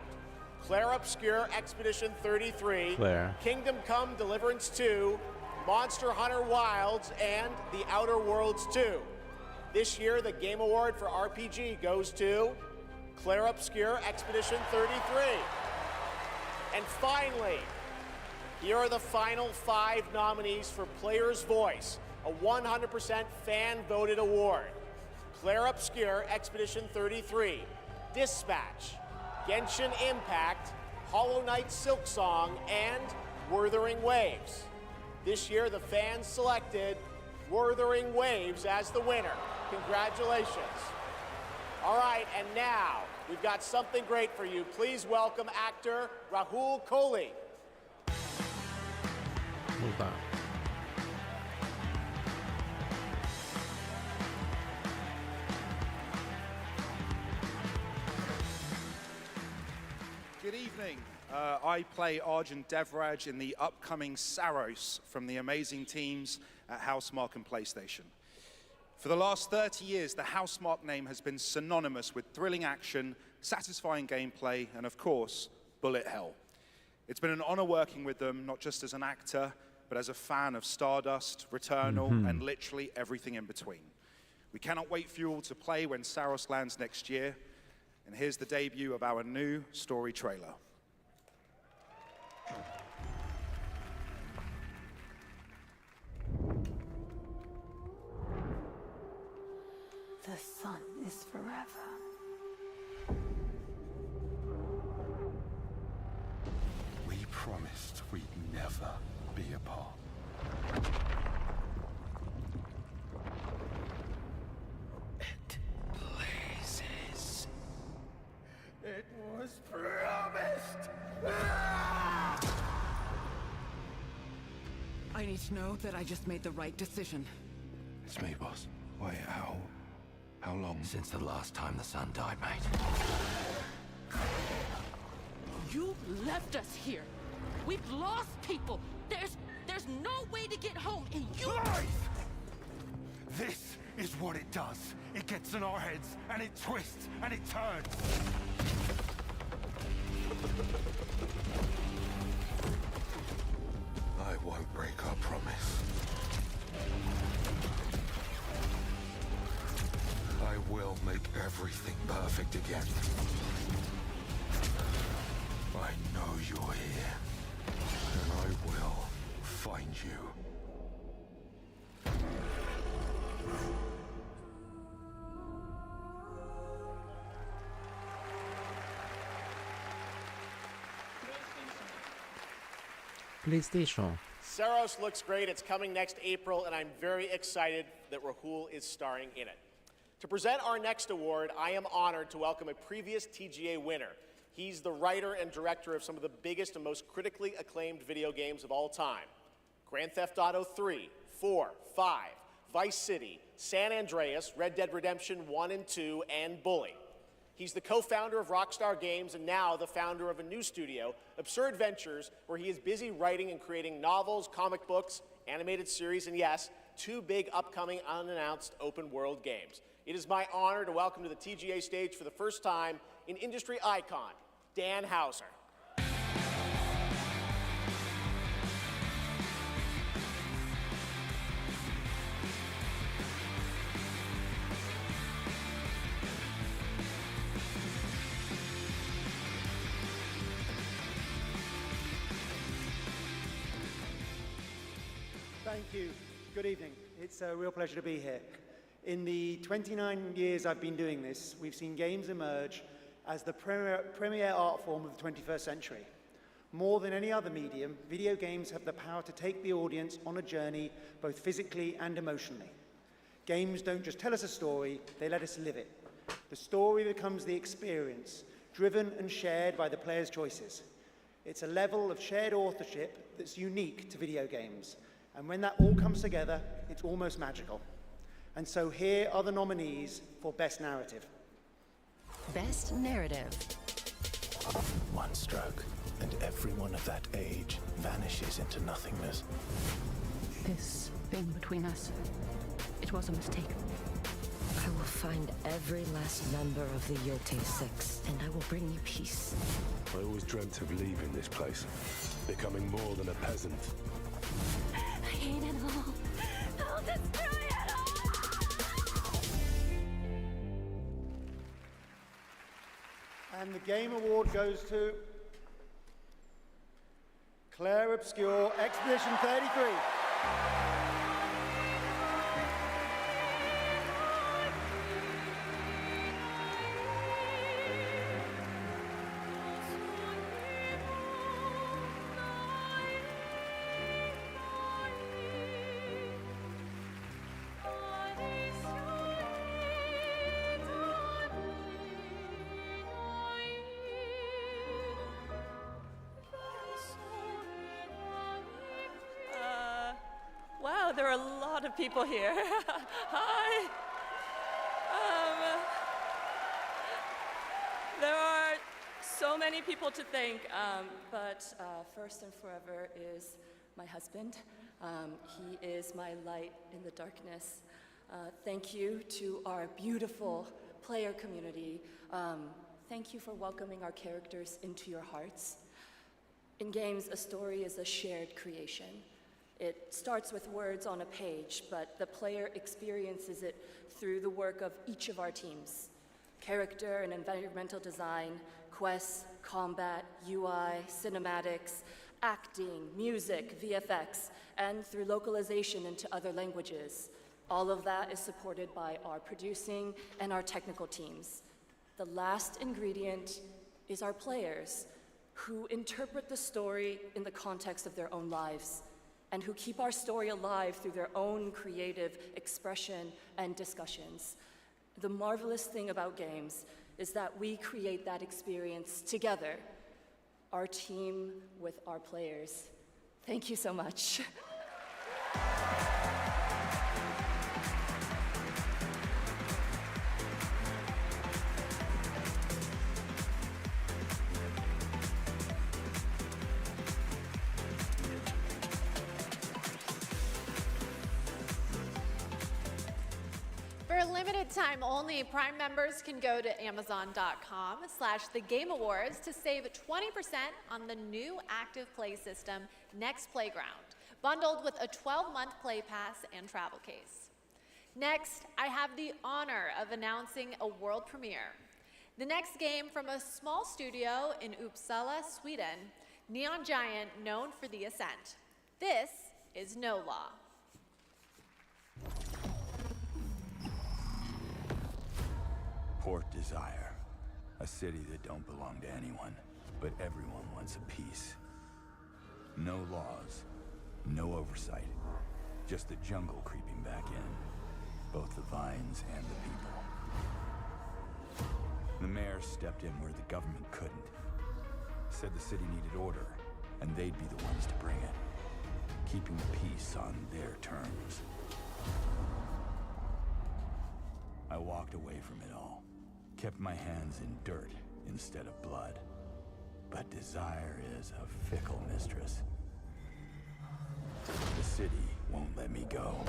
Claire Obscure Expedition 33, Claire. Kingdom Come Deliverance 2, Monster Hunter Wilds, and The Outer Worlds 2. This year, the Game Award for RPG goes to Claire Obscure Expedition 33. And finally, here are the final 5 nominees for Player's Voice, a 100% fan-voted award: Claire Obscure Expedition 33, Dispatch, Genshin Impact, Hollow Knight Silksong, and Wuthering Waves. This year, the fans selected Wuthering Waves as the winner. Congratulations. All right, and now we've got something great for you. Please welcome actor Rahul Kohli. Who's that? Good evening. I play Arjun Devraj in the upcoming Saros from the amazing teams at Housemarque and PlayStation. For the last 30 years, the Housemarque name has been synonymous with thrilling action, satisfying gameplay, and of course, bullet hell. It's been an honor working with them, not just as an actor, but as a fan of Stardust, Returnal, and literally everything in between. We cannot wait for you all to play when Saros lands next year. And here's the debut of our new story trailer. The sun is forever. We promised we'd never be apart. It blazes. It was promised. I need to know that I just made the right decision. It's me, boss. Wait, how long? Since the last time the sun died, mate. You left us here. We've lost people. There's There's no way to get home, and you... Lies! This is what it does. It gets in our heads, and it twists, and it turns. I won't break our promise. I will make everything perfect again. I know you're here, and I will find you. PlayStation. Saros looks great. It's coming next April, and I'm very excited that Rahul is starring in it. To present our next award, I am honored to welcome a previous TGA winner. He's the writer and director of some of the biggest and most critically acclaimed video games of all time. Grand Theft Auto 3, 4, 5, Vice City, San Andreas, Red Dead Redemption 1 and 2, and Bully. He's the co-founder of Rockstar Games and now the founder of a new studio, Absurd Ventures, where he is busy writing and creating novels, comic books, animated series, and yes, 2 big upcoming unannounced open world games. It is my honor to welcome to the TGA stage for the first time an industry icon, Dan Houser. Thank you. Good evening. It's a real pleasure to be here. In the 29 years I've been doing this, we've seen games emerge as the premier art form of the 21st century. More than any other medium, video games have the power to take the audience on a journey, both physically and emotionally. Games don't just tell us a story, they let us live it. The story becomes the experience, driven and shared by the player's choices. It's a level of shared authorship that's unique to video games. And when that all comes together, it's almost magical. And so here are the nominees for Best Narrative. Best Narrative. One stroke, and everyone of that age vanishes into nothingness. This thing between us, it was a mistake. I will find every last member of the Yote Six, and I will bring you peace. I always dreamt of leaving this place, becoming more than a peasant. I hate it all. I'll destroy it all! And the Game Award goes to Claire Obscure, Expedition 33. Wow, there are a lot of people here. Hi. There are so many people to thank, but first and forever is my husband. He is my light in the darkness. Thank you to our beautiful player community. Thank you for welcoming our characters into your hearts. In games, a story is a shared creation. It starts with words on a page, but the player experiences it through the work of each of our teams. Character and environmental design, quests, combat, UI, cinematics, acting, music, VFX, and through localization into other languages. All of that is supported by our producing and our technical teams. The last ingredient is our players, who interpret the story in the context of their own lives, and who keep our story alive through their own creative expression and discussions. The marvelous thing about games is that we create that experience together, our team with our players. Thank you so much. For a limited time only, Prime members can go to Amazon.com/thegameawards to save 20% on the new active play system, Next Playground, bundled with a 12-month play pass and travel case. Next, I have the honor of announcing a world premiere. The next game from a small studio in Uppsala, Sweden, Neon Giant, known for The Ascent. This is No Law. Port Desire, a city that don't belong to anyone, but everyone wants a piece. No laws, no oversight, just the jungle creeping back in, both the vines and the people. The mayor stepped in where the government couldn't. Said the city needed order, and they'd be the ones to bring it, keeping the peace on their terms. I walked away from it all. Kept my hands in dirt instead of blood. But desire is a fickle mistress. The city won't let me go.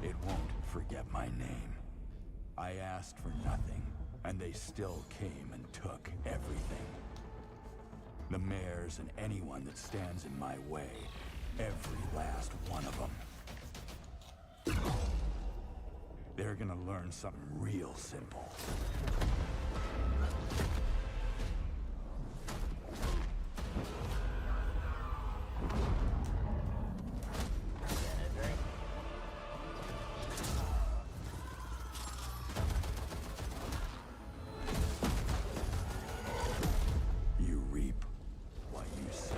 It won't forget my name. I asked for nothing, and they still came and took everything. The mayors and anyone that stands in my way, every last one of them. They're gonna learn something real simple. You reap what you sow.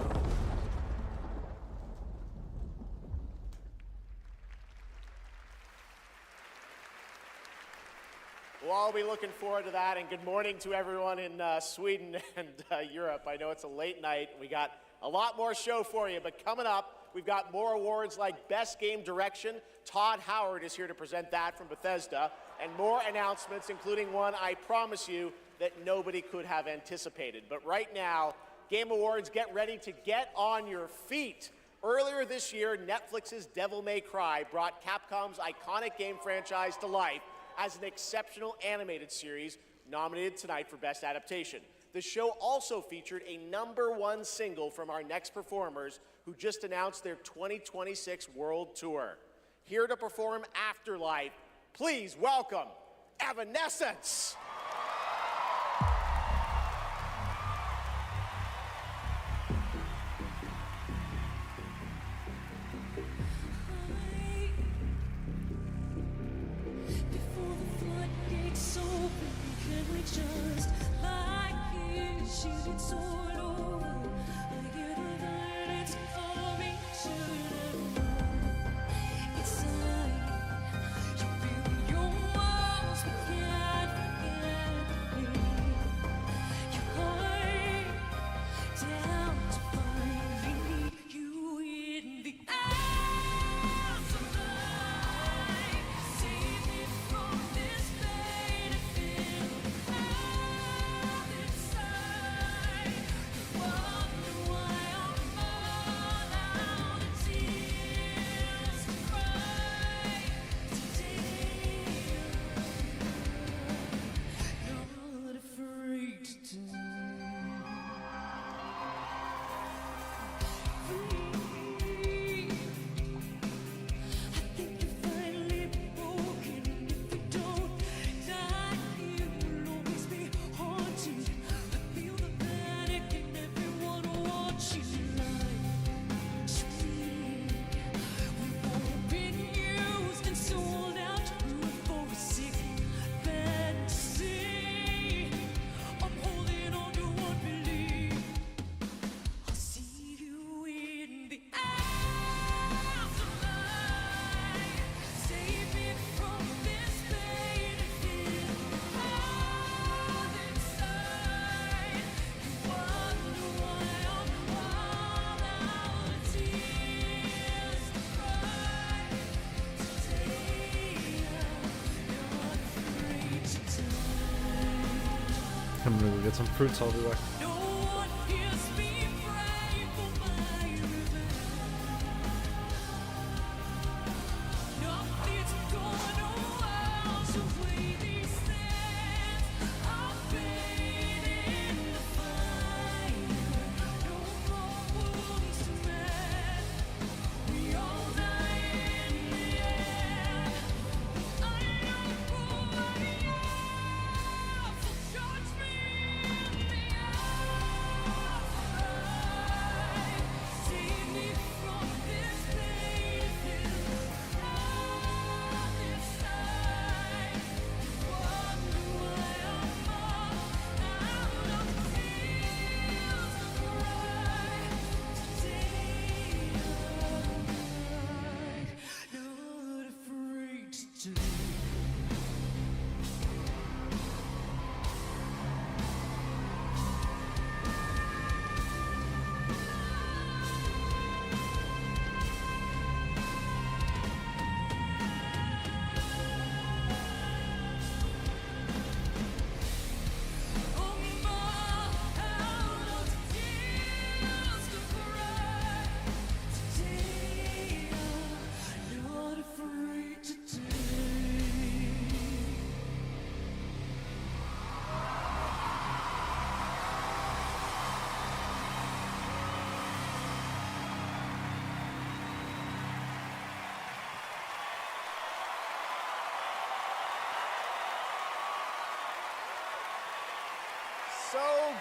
We'll all be looking forward to that, and good morning to everyone in Sweden and Europe. I know it's a late night. We got a lot more show for you, but coming up, we've got more awards like Best Game Direction. Todd Howard is here to present that from Bethesda, and more announcements, including one I promise you that nobody could have anticipated. But right now, Game Awards, get ready to get on your feet. Earlier this year, Netflix's Devil May Cry brought Capcom's iconic game franchise to life as an exceptional animated series nominated tonight for Best Adaptation. The show also featured a #1 single from our next performers who just announced their 2026 World Tour. Here to perform Afterlife, please welcome Evanescence. Just like you, shooting sword over. I hear the violence coming to the it's like you build your walls, but can't forget me. You hide down to find you in the eyes of light. Save me from this battlefield. I'm gonna go get some fruits. I'll be back. Nothing's going away.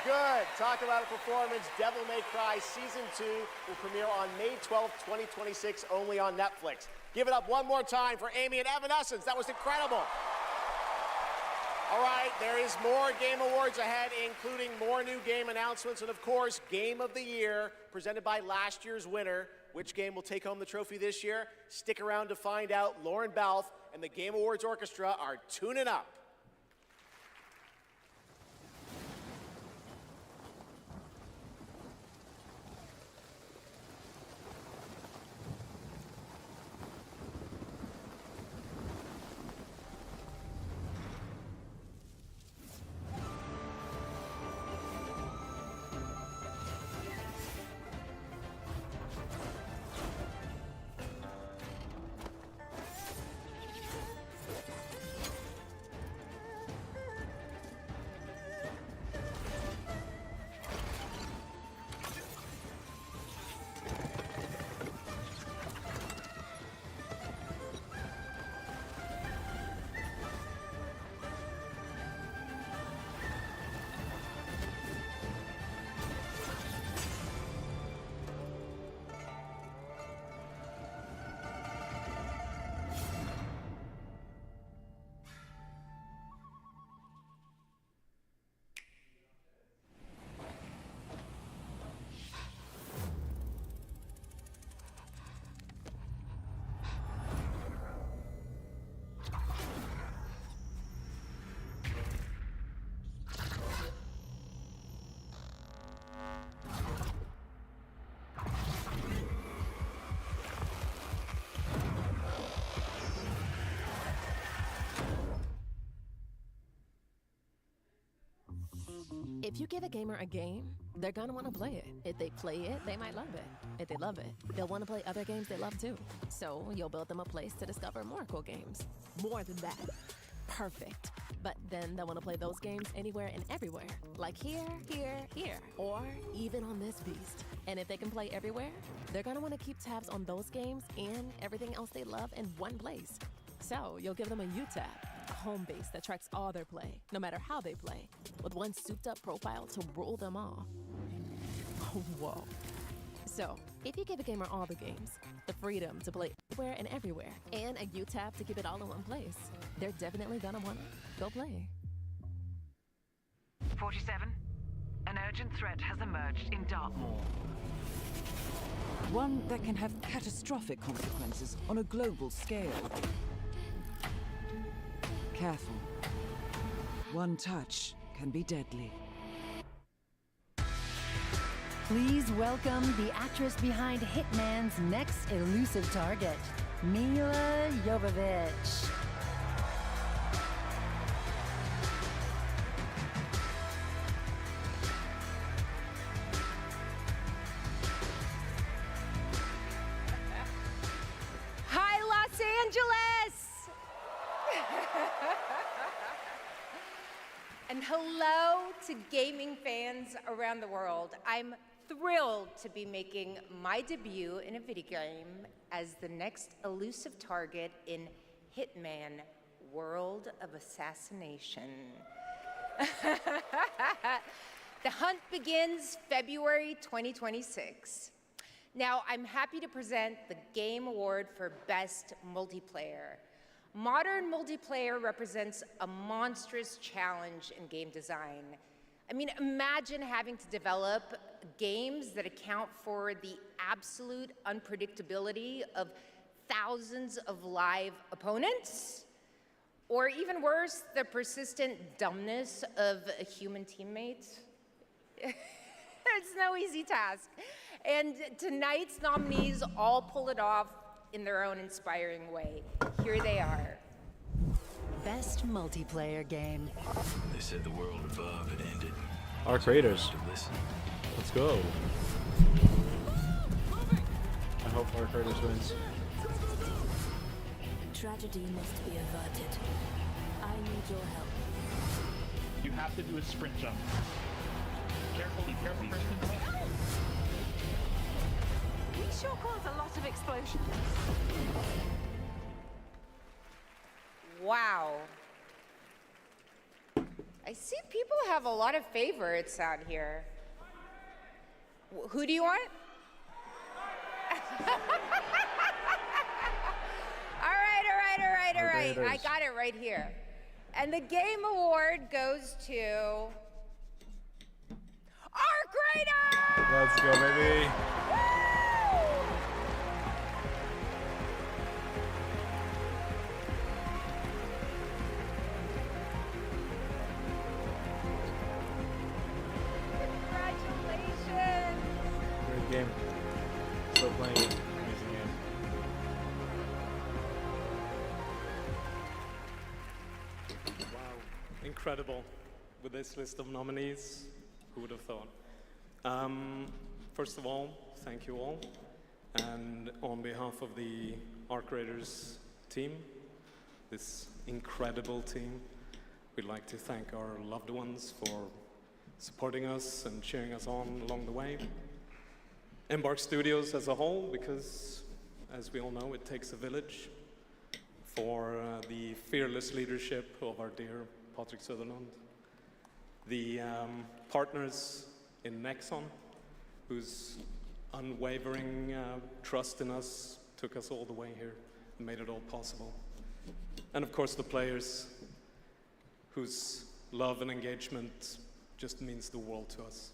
good. Talk about a performance. Devil May Cry Season 2 will premiere on May 12th, 2026, only on Netflix. Give it up one more time for Amy and Evanescence. That was incredible. All right, there is more Game Awards ahead, including more new game announcements and, of course, Game of the Year, presented by last year's winner. Which game will take home the trophy this year? Stick around to find out. Lauren Balfe and the Game Awards Orchestra are tuning up. If you give a gamer a game, they're gonna want to play it. If they play it, they might love it. If they love it, they'll want to play other games they love too. So you'll build them a place to discover more cool games. More than that. Perfect. But then they'll want to play those games anywhere and everywhere. Like here, here, here. Or even on this beast. And if they can play everywhere, they're gonna want to keep tabs on those games and everything else they love in one place. So you'll give them a U-Tab, a home base that tracks all their play, no matter how they play, with one souped-up profile to rule them all. Whoa. So, if you give a gamer all the games, the freedom to play anywhere and everywhere, and a U-Tab to keep it all in one place, they're definitely gonna wanna go play. 47. An urgent threat has emerged in Dartmoor. One that can have catastrophic consequences on a global scale. Careful. One touch can be deadly. Please welcome the actress behind Hitman's next elusive target, Milla Jovovich. Hi, Los Angeles! And hello to gaming fans around the world. I'm thrilled to be making my debut in a video game as the next elusive target in Hitman: World of Assassination. The hunt begins February 2026. Now, I'm happy to present the Game Award for Best Multiplayer. Modern multiplayer represents a monstrous challenge in game design. I mean, imagine having to develop games that account for the absolute unpredictability of thousands of live opponents, or even worse, the persistent dumbness of a human teammate. It's no easy task. And tonight's nominees all pull it off in their own inspiring way. Here they are. Best multiplayer game. They said the world above had ended. Our creators. Listen. Let's go. I hope our creators wins. Tragedy must be averted. I need your help. You have to do a sprint jump. Carefully, carefully. We sure cause a lot of explosions. Wow. I see people have a lot of favorites out here. Who do you want? All right. I got it right here. And the game award goes to Arc Raiders! Let's go, baby. Congratulations! Great game. Still playing it. Amazing game. Wow, incredible with this list of nominees. Who would have thought? First of all, thank you all. And on behalf of the Arc Raiders team, this incredible team, we'd like to thank our loved ones for supporting us and cheering us on along the way. Embark Studios as a whole, because as we all know, it takes a village, for the fearless leadership of our dear Patrick Sutherland. The partners in Nexon, whose unwavering trust in us took us all the way here and made it all possible. And of course the players, whose love and engagement just means the world to us.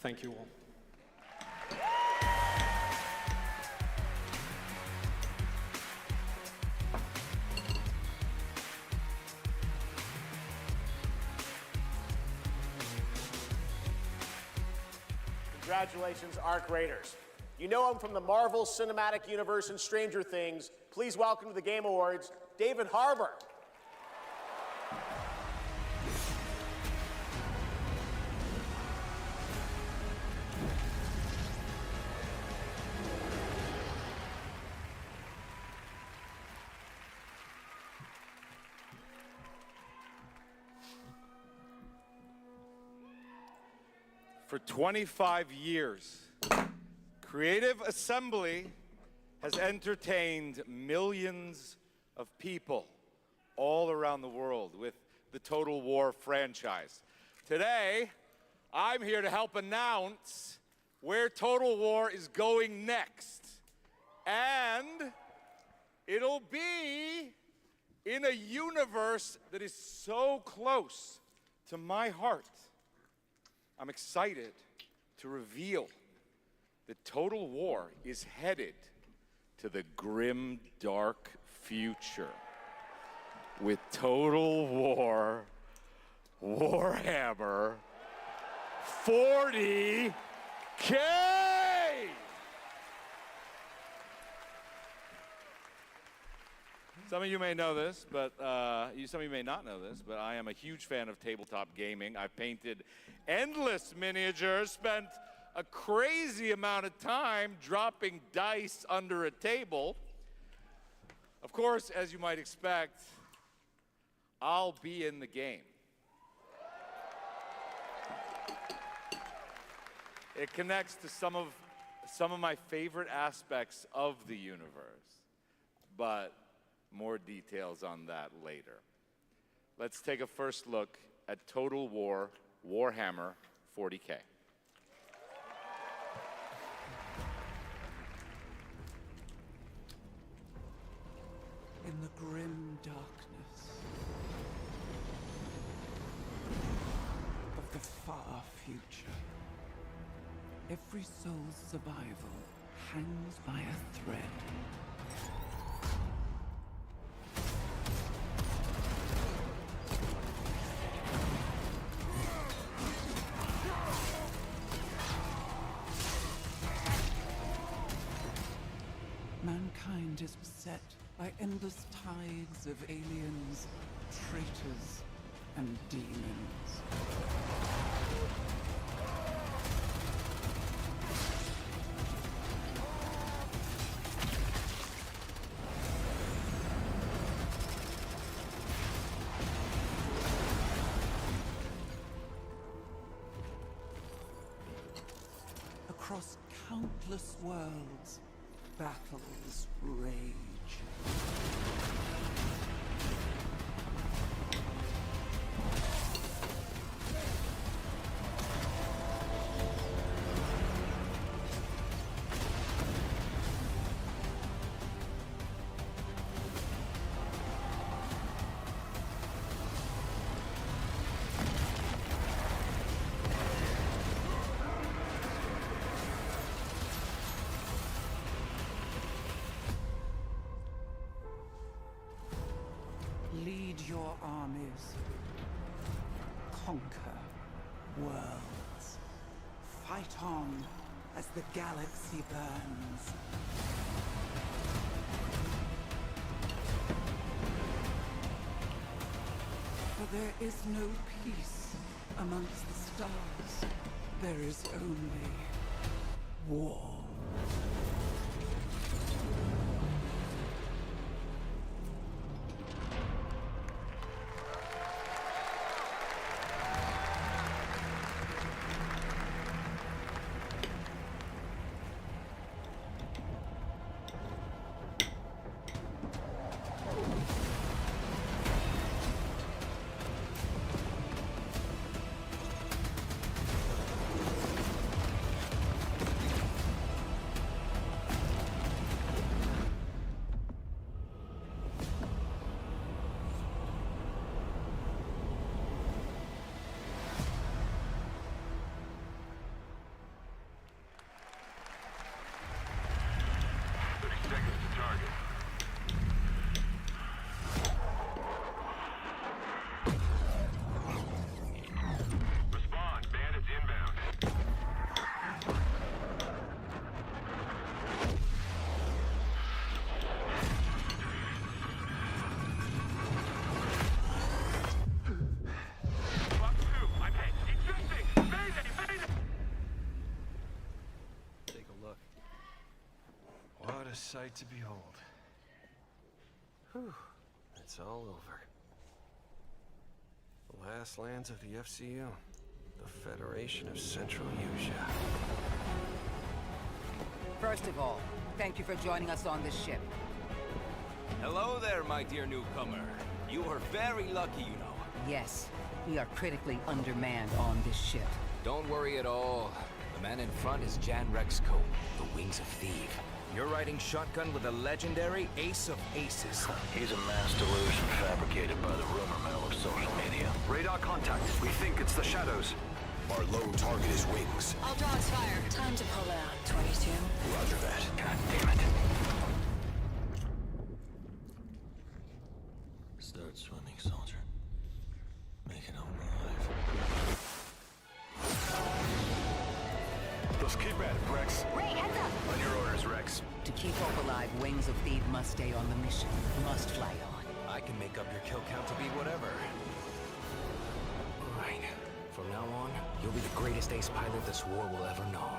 Thank you all. Congratulations, Arc Raiders. You know him from the Marvel Cinematic Universe and Stranger Things. Please welcome to the Game Awards, David Harbour. For 25 years, Creative Assembly has entertained millions of people all around the world with the Total War franchise. Today, I'm here to help announce where Total War is going next. And it'll be in a universe that is so close to my heart. I'm excited to reveal that Total War is headed to the grim, dark future with Total War Warhammer 40K! Some of you may know this, but some of you may not know this, but I am a huge fan of tabletop gaming. I've painted endless miniatures, spent a crazy amount of time dropping dice under a table. Of course, as you might expect, I'll be in the game. It connects to some of my favorite aspects of the universe, but more details on that later. Let's take a first look at Total War Warhammer 40K. In the grim darkness of the far future, every soul's survival hangs by a thread. Mankind is beset by endless tides of aliens, traitors, and demons. Across countless worlds, battles rage. Lead your armies. Conquer worlds. Fight on as the galaxy burns. For there is no peace amongst the stars. There is only war. Sight to behold. Whew, it's all over. The last lands of the FCU, the Federation of Central Usia. First of all, thank you for joining us on this ship. Hello there, my dear newcomer. You are very lucky, you know. Yes, we are critically undermanned on this ship. Don't worry at all. The man in front is Jan Rexco, the Wings of Thief. You're riding shotgun with a legendary Ace of Aces. He's a mass delusion fabricated by the rumor mill of social media. Radar contact. We think it's the Shadows. Our lone target is Wings. All dogs fire. Time to pull out, 22. Roger that. God damn it. Start swimming, soldier. Make it home alive. Let's keep at it, Rex. Ray, heads up! On your orders, Rex. To keep Hope alive, Wings of Thief must stay on the mission. Must fly on. I can make up your kill count to be whatever. Right. From now on, you'll be the greatest ace pilot this war will ever know.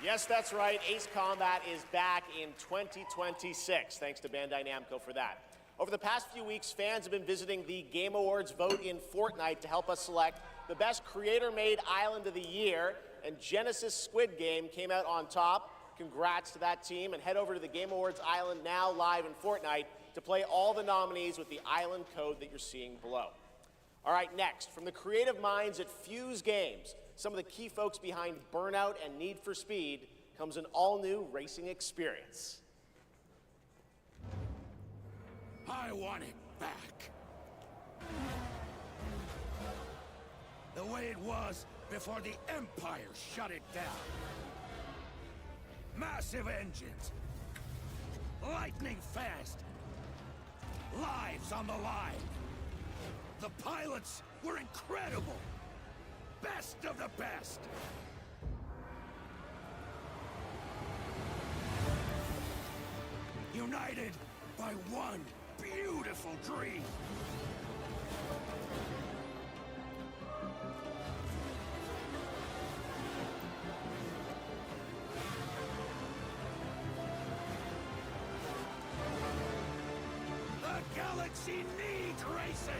Yes, that's right. Ace Combat is back in 2026. Thanks to Bandai Namco for that. Over the past few weeks, fans have been visiting the Game Awards vote in Fortnite to help us select the best creator-made island of the year, and Genesis Squid Game came out on top. Congrats to that team, and head over to the Game Awards island now live in Fortnite to play all the nominees with the island code that you're seeing below. All right, next, from the creative minds at Fuse Games, some of the key folks behind Burnout and Need for Speed, comes an all-new racing experience. I want it back. The way it was before the Empire shut it down. Massive engines. Lightning fast. Lives on the line. The pilots were incredible. Best of the best. United by one beautiful dream. The galaxy needs racing.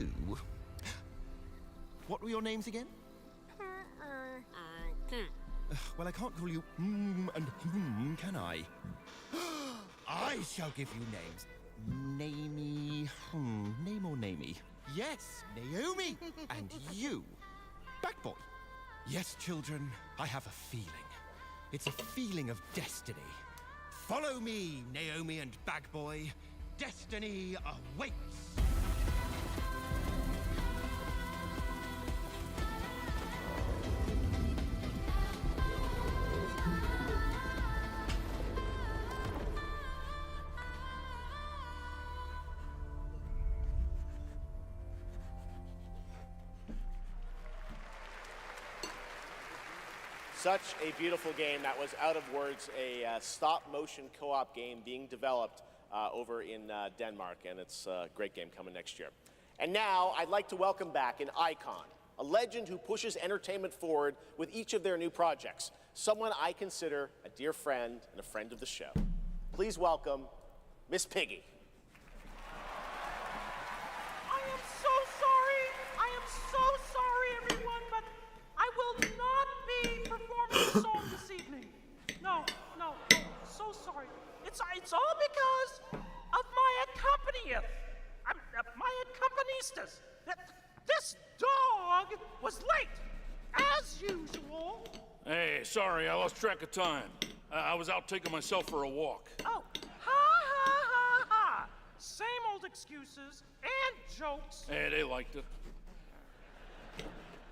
you. What were your names again? Well, I can't call you and can I? I shall give you names. Namey. Name or namey? Yes, Naomi. And you, Bagboy. Yes, children, I have a feeling. It's a feeling of destiny. Follow me, Naomi and Bagboy. Destiny awaits. Such a beautiful game. That was Out of Words, a stop-motion co-op game being developed over in Denmark, and it's a great game coming next year. And now, I'd like to welcome back an icon, a legend who pushes entertainment forward with each of their new projects, someone I consider a dear friend and a friend of the show. Please welcome Miss Piggy. I am so sorry. I am so sorry, everyone, but I will not be performing a song this evening. No, so sorry. It's all because of my accompanist. This dog was late, as usual. Hey, sorry, I lost track of time. I was out taking myself for a walk. Oh, ha. Same old excuses and jokes. Hey, they liked it.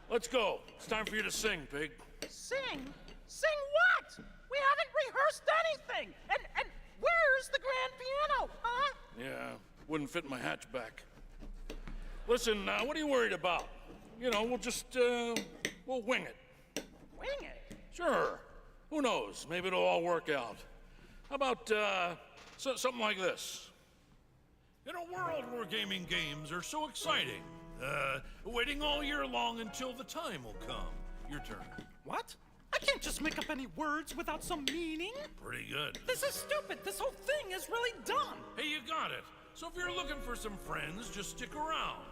Let's go. It's time for you to sing, Pig. Sing? Sing what? We haven't rehearsed anything. And where's the grand piano, huh? Yeah, wouldn't fit in my hatchback. Listen, what are you worried about? You know, we'll just, we'll wing it. Wing it? Sure. Who knows? Maybe it'll all work out. How about, something like this? In a world where gaming games are so exciting, waiting all year long until the time will come. Your turn. What? I can't just make up any words without some meaning. Pretty good. This is stupid. This whole thing is really dumb. Hey, you got it. So if you're looking for some friends, just stick around.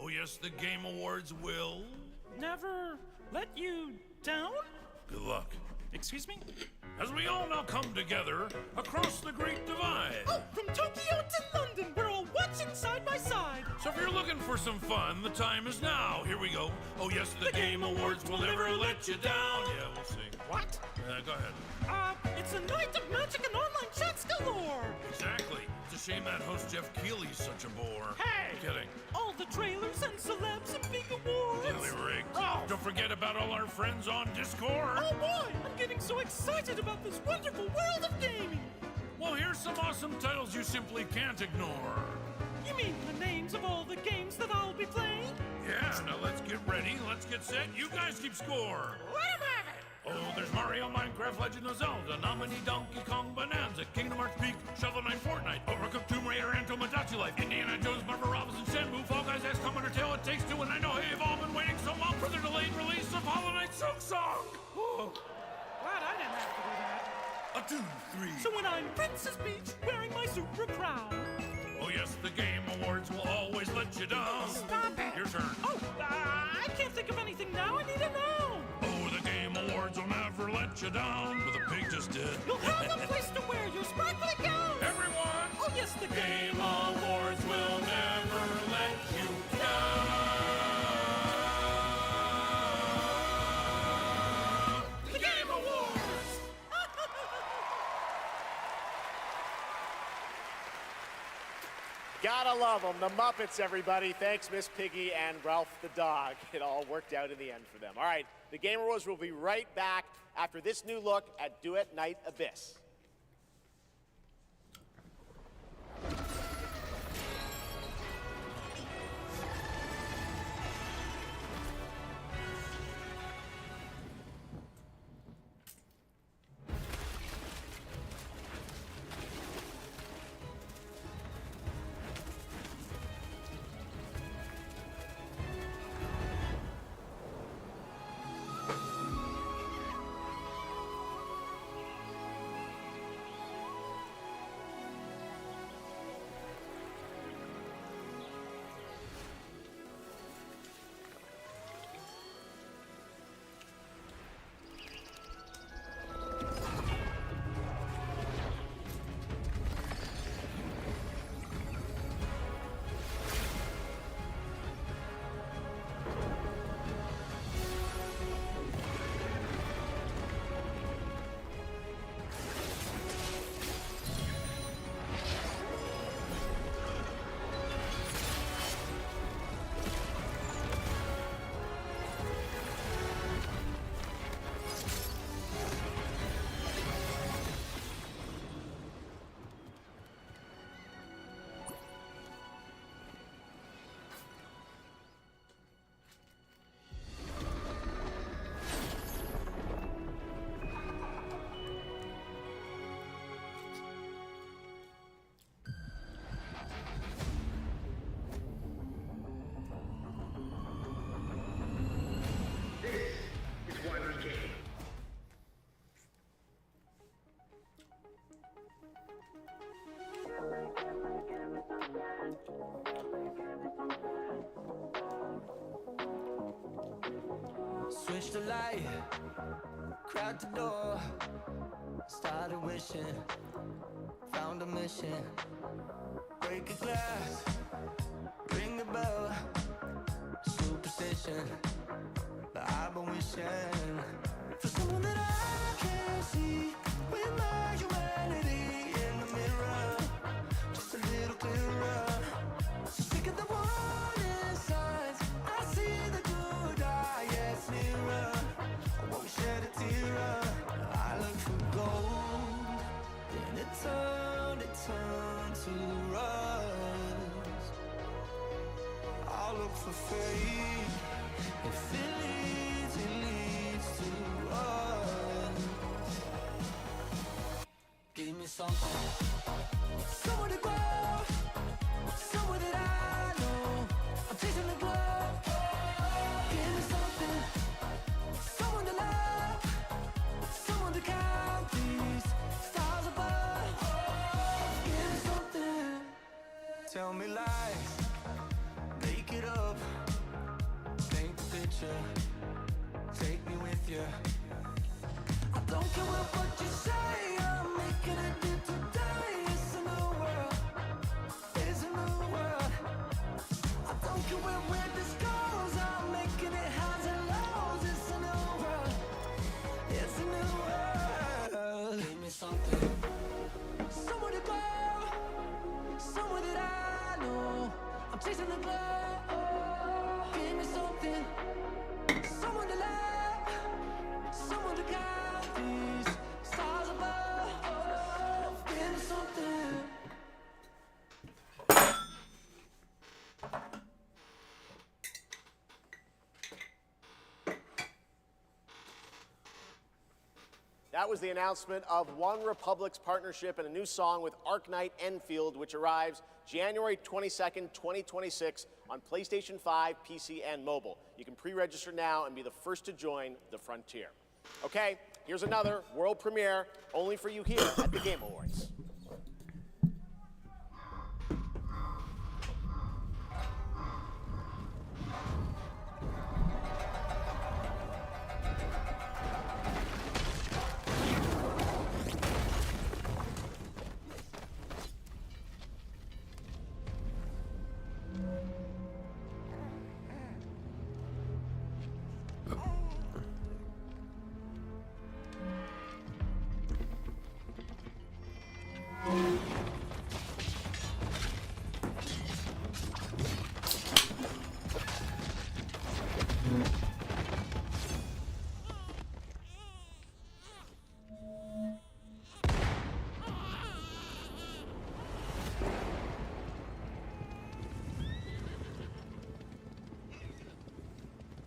Oh yes, the Game Awards will... Never let you down? Good luck. Excuse me? As we all now come together across the Great Divide. Oh, from Tokyo to London, we're all watching side by side. So if you're looking for some fun, the time is now. Here we go. Oh yes, the Game Awards will never let you down. Yeah, we'll see. What? Go ahead. It's a night of magic and online chats galore. Exactly. It's a shame that host Jeff Keighley's such a bore. Hey! Kidding. All the trailers and celebs and big awards. Completely rigged. Oh. Don't forget about all our friends on Discord. Oh boy, I'm getting so excited about this wonderful world of gaming. Well, here's some awesome titles you simply can't ignore. You mean the names of all the games that I'll be playing? Yeah, now let's get ready, let's get set, you guys keep score. Let 'em have it! Oh, there's Mario, Minecraft, Legend of Zelda, Nominee, Donkey Kong, Bonanza, Kingdom Hearts Peak, Shovel Knight, Fortnite, Overcooked, Tomb Raider, and Tomodachi Life, Indiana Jones, Marvel Robinson, Shenmue, Fall Guys, XCOM, Undertale, It Takes Two, and I know you've all been waiting so long for the delayed release of Hollow Knight Silksong. Oh, glad I didn't have to do that. 1, 2, 3. So when I'm Princess Peach wearing my super crown. Oh yes, the Game Awards will always let you down. Stop it! Your turn. Oh, I can't think of anything now. I need to know. Oh, the Game Awards will never let you down. But the pig just did. You'll have a place to wear your sparkly gown. Everyone! Oh yes, the Game Awards will never let you down. The Game Awards! Gotta love them. The Muppets, everybody. Thanks, Miss Piggy and Ralph the dog. It all worked out in the end for them. All right, the Game Awards will be right back after this new look at Duet Night Abyss. Pushed the light, cracked the door, started wishing, found a mission. Break a glass, ring the bell, superstition. But I've been wishing for someone that I can see with my humanity in the mirror, just a little clearer. So sick of the warning signs, I see the good eye, yes, nearer. I won't shed a tear. I look for gold, then it turned to rust. I look for faith, if it leads to us. Give me something, somewhere to go, somewhere that I know. I'm chasing the glow. Give me something, someone to love, someone to count these stars above. Give me something, tell me lies, make it up, paint the picture, take me with you. I don't care what you say, I'm making it deep today. It's a new world, it's a new world. I don't care where this goes, I'm making it highs and lows. It's a new world, it's a new world. Give me something, somewhere to go, somewhere that I know. I'm chasing the glow. Give me something, someone to love, someone to count these stars above. Give me something. That was the announcement of One Republic's partnership and a new song with Arknight Enfield, which arrives January 22nd, 2026 on PlayStation 5, PC, and mobile. You can pre-register now and be the first to join the frontier. Okay, here's another world premiere only for you here at the Game Awards.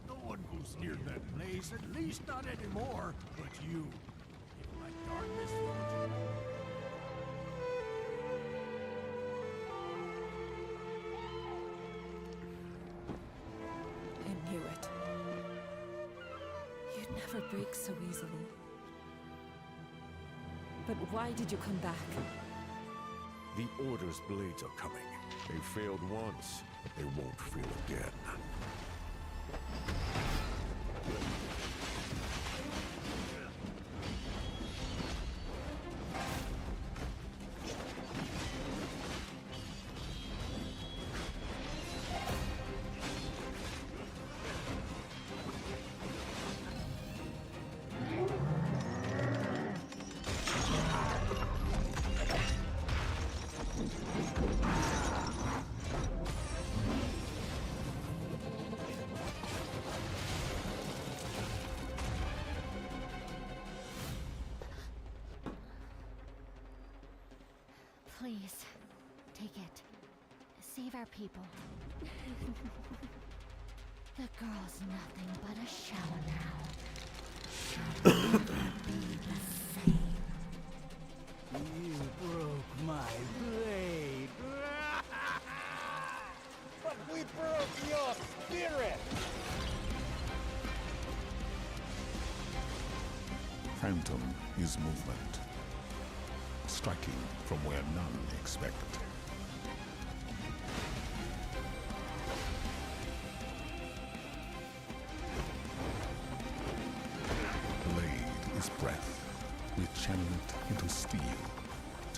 No one goes near that place, at least not anymore. But you, if my darkness followed you. I knew it. You'd never break so easily. But why did you come back? The Order's blades are coming. They failed once, but they won't fail again. Please, take it. Save our people. The girl's nothing but a shell now. She'll never be the same. You broke my blade. But we broke your spirit! Phantom is movement. Striking from where none expect.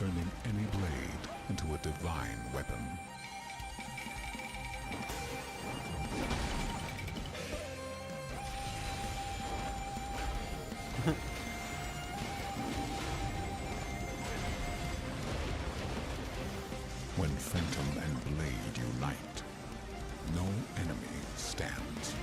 turning any blade into a divine weapon. When Phantom and Blade unite, no enemy stands.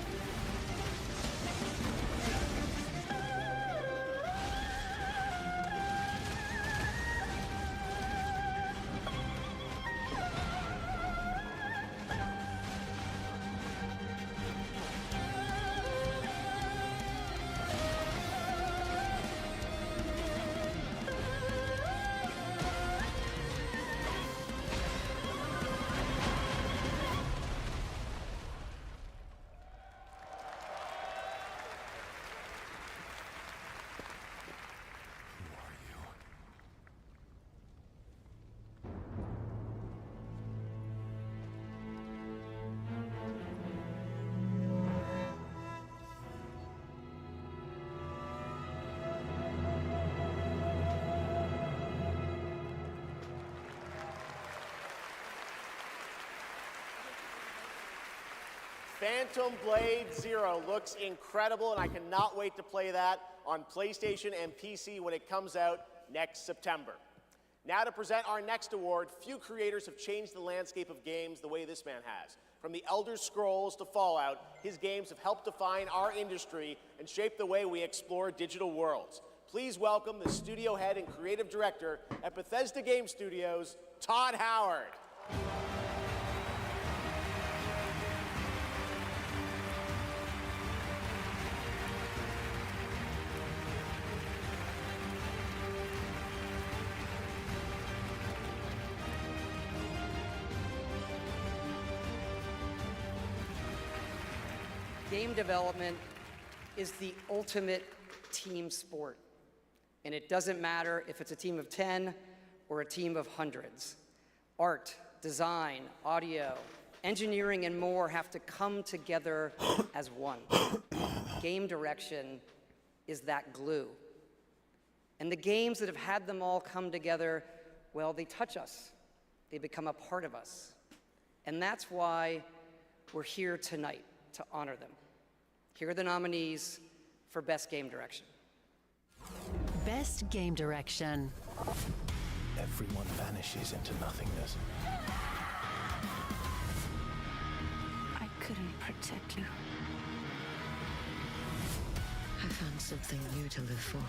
Phantom Blade Zero looks incredible, and I cannot wait to play that on PlayStation and PC when it comes out next September. Now to present our next award, few creators have changed the landscape of games the way this man has. From the Elder Scrolls to Fallout, his games have helped define our industry and shape the way we explore digital worlds. Please welcome the studio head and creative director at Bethesda Game Studios, Todd Howard. Game development is the ultimate team sport. And it doesn't matter if it's a team of 10 or a team of hundreds. Art, design, audio, engineering, and more have to come together as one. Game direction is that glue. And the games that have had them all come together, well, they touch us. They become a part of us. And that's why we're here tonight, to honor them. Here are the nominees for Best Game Direction. Best Game Direction. Everyone vanishes into nothingness. I couldn't protect you. I found something new to live for.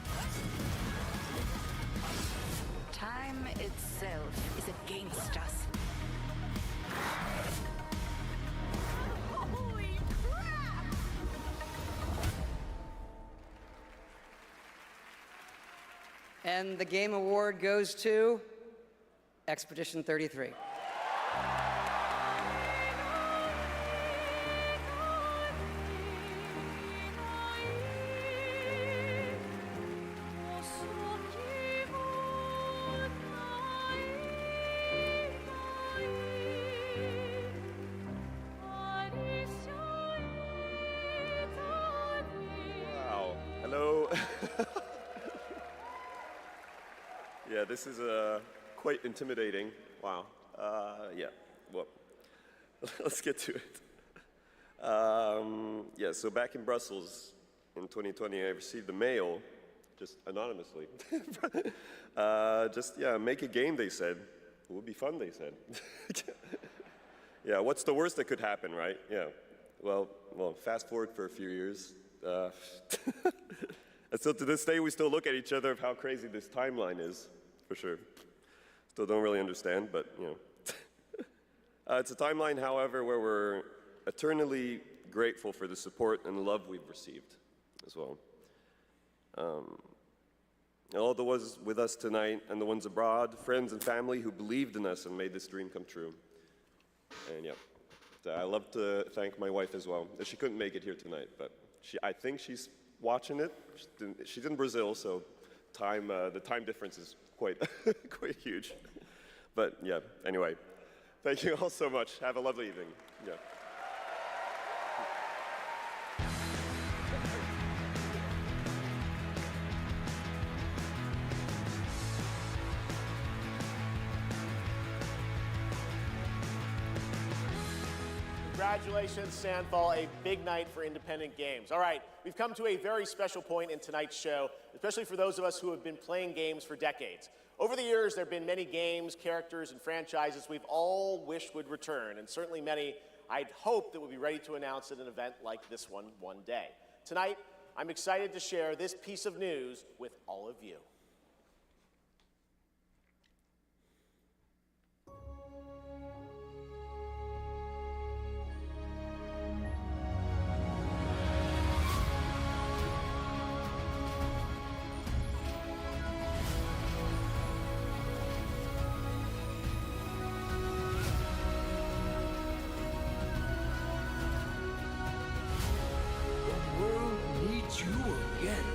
Time itself is against us. Holy crap! And the Game Award goes to Expedition 33. Wow. Hello. Yeah, this is quite intimidating. Wow. Yeah. Well, let's get to it. Yeah. So back in Brussels in 2020, I received a mail, just anonymously. Make a game. They said it would be fun. They said. Yeah. What's the worst that could happen, right? Yeah. Well. Fast forward for a few years. And so to this day, we still look at each other of how crazy this timeline is, for sure. Still don't really understand, but, you know. It's a timeline, however, where we're eternally grateful for the support and love we've received as well. All the ones with us tonight and the ones abroad, friends and family who believed in us and made this dream come true. And yeah, I love to thank my wife as well. She couldn't make it here tonight, but I think she's watching it. She's in Brazil, so the time difference is quite quite huge. But yeah, anyway, thank you all so much. Have a lovely evening. Yeah. Congratulations, Sandfall. A big night for independent games. All right, we've come to a very special point in tonight's show, especially for those of us who have been playing games for decades. Over the years, there have been many games, characters, and franchises we've all wished would return, and certainly many I'd hope that would be ready to announce at an event like this one day. Tonight, I'm excited to share this piece of news with all of you. The world needs you again.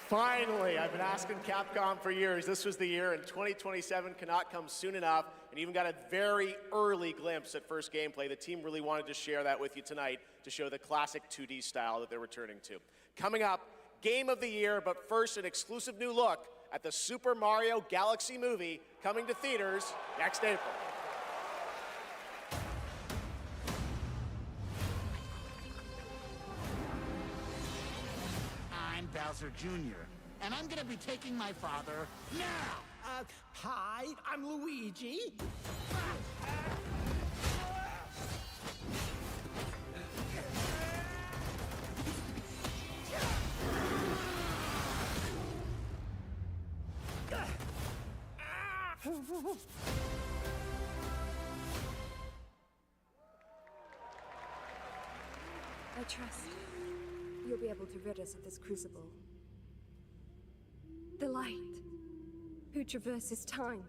Finally, I've been asking Capcom for years. This was the year, and 2027 cannot come soon enough. And even got a very early glimpse at first gameplay. The team really wanted to share that with you tonight to show the classic 2D style that they're returning to. Coming up, Game of the Year, but first an exclusive new look at the Super Mario Galaxy movie coming to theaters next April. I'm Bowser Jr., and I'm gonna be taking my father now! Hi, I'm Luigi. I trust you'll be able to rid us of this crucible. The light, who traverses time.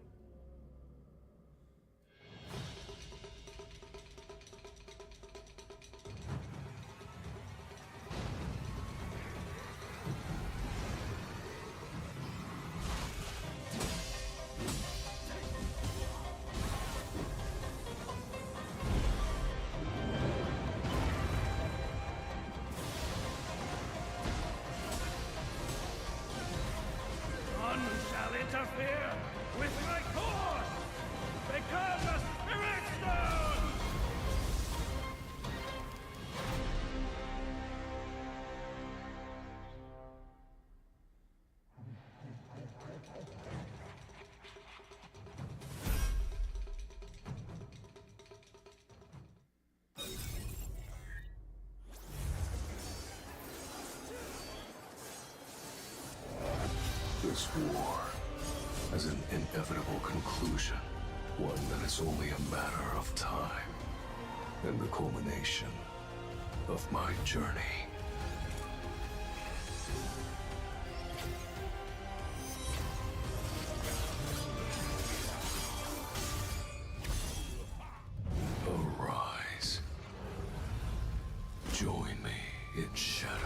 None shall interfere with my course! Become a Spirit Stone! This war has an inevitable conclusion, one that is only a matter of time, and the culmination of my journey. Arise. Join me in shadow.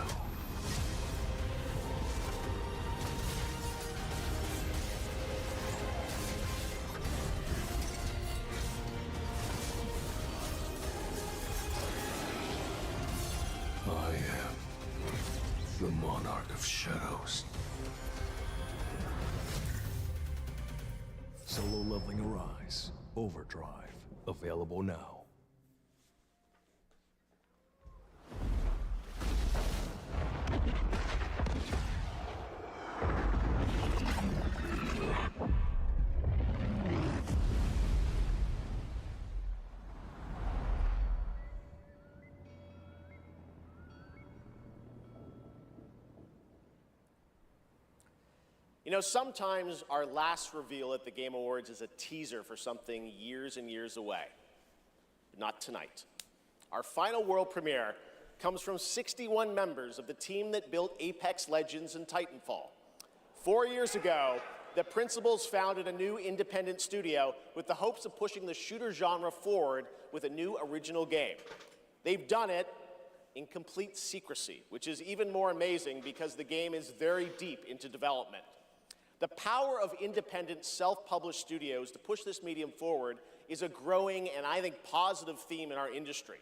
I am the Monarch of Shadows. Solo Leveling Arise. Overdrive. Available now. You know, sometimes our last reveal at the Game Awards is a teaser for something years and years away. But not tonight. Our final world premiere comes from 61 members of the team that built Apex Legends and Titanfall. 4 years ago, the principals founded a new independent studio with the hopes of pushing the shooter genre forward with a new original game. They've done it in complete secrecy, which is even more amazing because the game is very deep into development. The power of independent, self-published studios to push this medium forward is a growing and I think positive theme in our industry.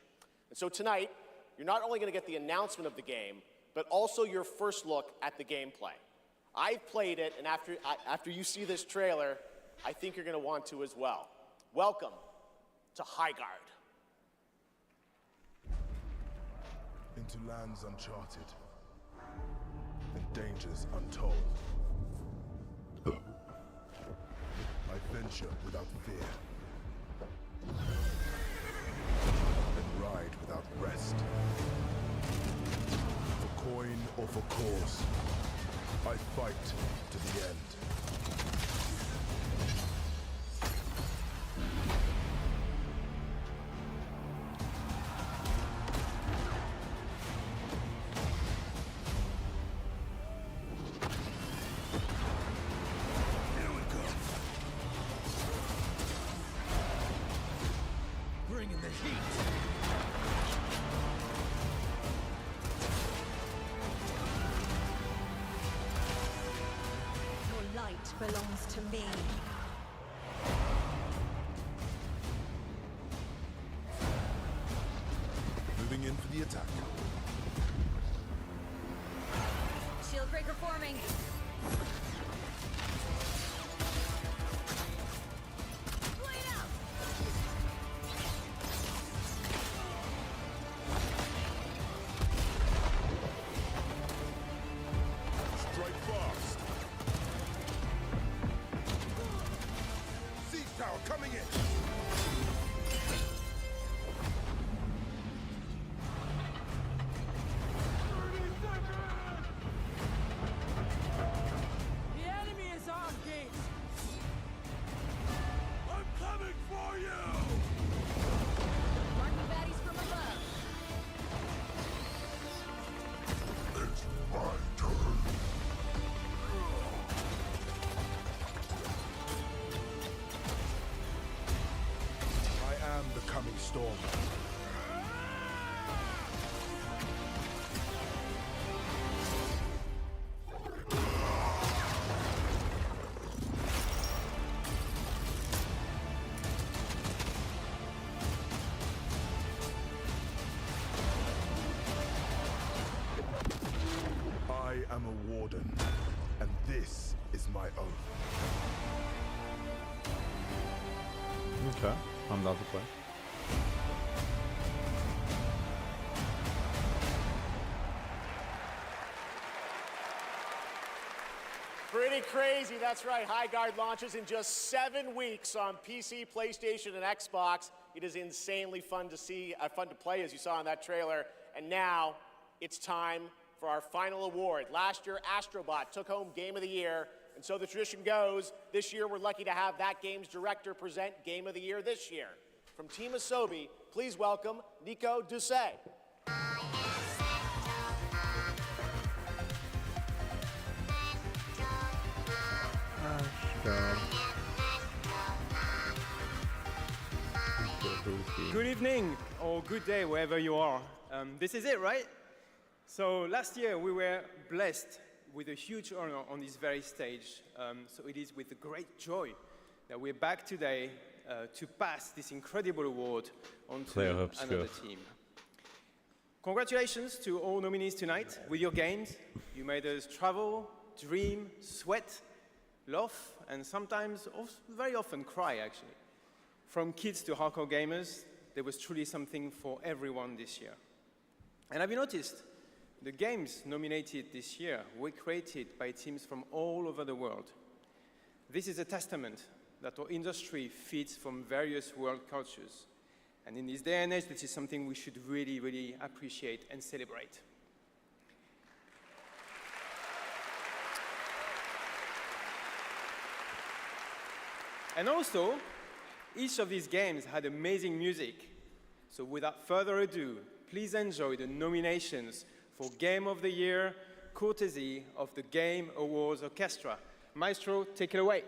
And so tonight, you're not only going to get the announcement of the game, but also your first look at the gameplay. I've played it, and after you see this trailer, I think you're going to want to as well. Welcome to Highguard. Into lands uncharted and dangers untold. I venture without fear and ride without rest. For coin or for cause, I fight to the end. Belongs to me. Moving in for the attack. Shieldbreaker forming. Blade out. Strike fast. Siege tower coming in. The enemy is on gate. I'm coming for you. Marking baddies from above. It's my turn. I am the coming storm. I am a warden, and this is my oath. Okay, I'm down to play. Pretty crazy, that's right. Highguard launches in just 7 weeks on PC, PlayStation, and Xbox. It is insanely fun to see, fun to play, as you saw in that trailer. And now it's time for our final award. Last year, Astrobot took home Game of the Year, and so the tradition goes, this year we're lucky to have that game's director present Game of the Year this year. From Team Asobi, please welcome Nico Doucet. Good evening, or good day, wherever you are. This is it, right? So last year we were blessed with a huge honor on this very stage. So it is with great joy that we're back today to pass this incredible award on to another team. Congratulations to all nominees tonight. With your games, you made us travel, dream, sweat, laugh, and sometimes, very often, cry, actually. From kids to hardcore gamers, there was truly something for everyone this year. And have you noticed? The games nominated this year were created by teams from all over the world. This is a testament that our industry feeds from various world cultures. And in this day and age, this is something we should really, really appreciate and celebrate. And also, each of these games had amazing music. So without further ado, please enjoy the nominations for Game of the Year, courtesy of the Game Awards Orchestra. Maestro, take it away.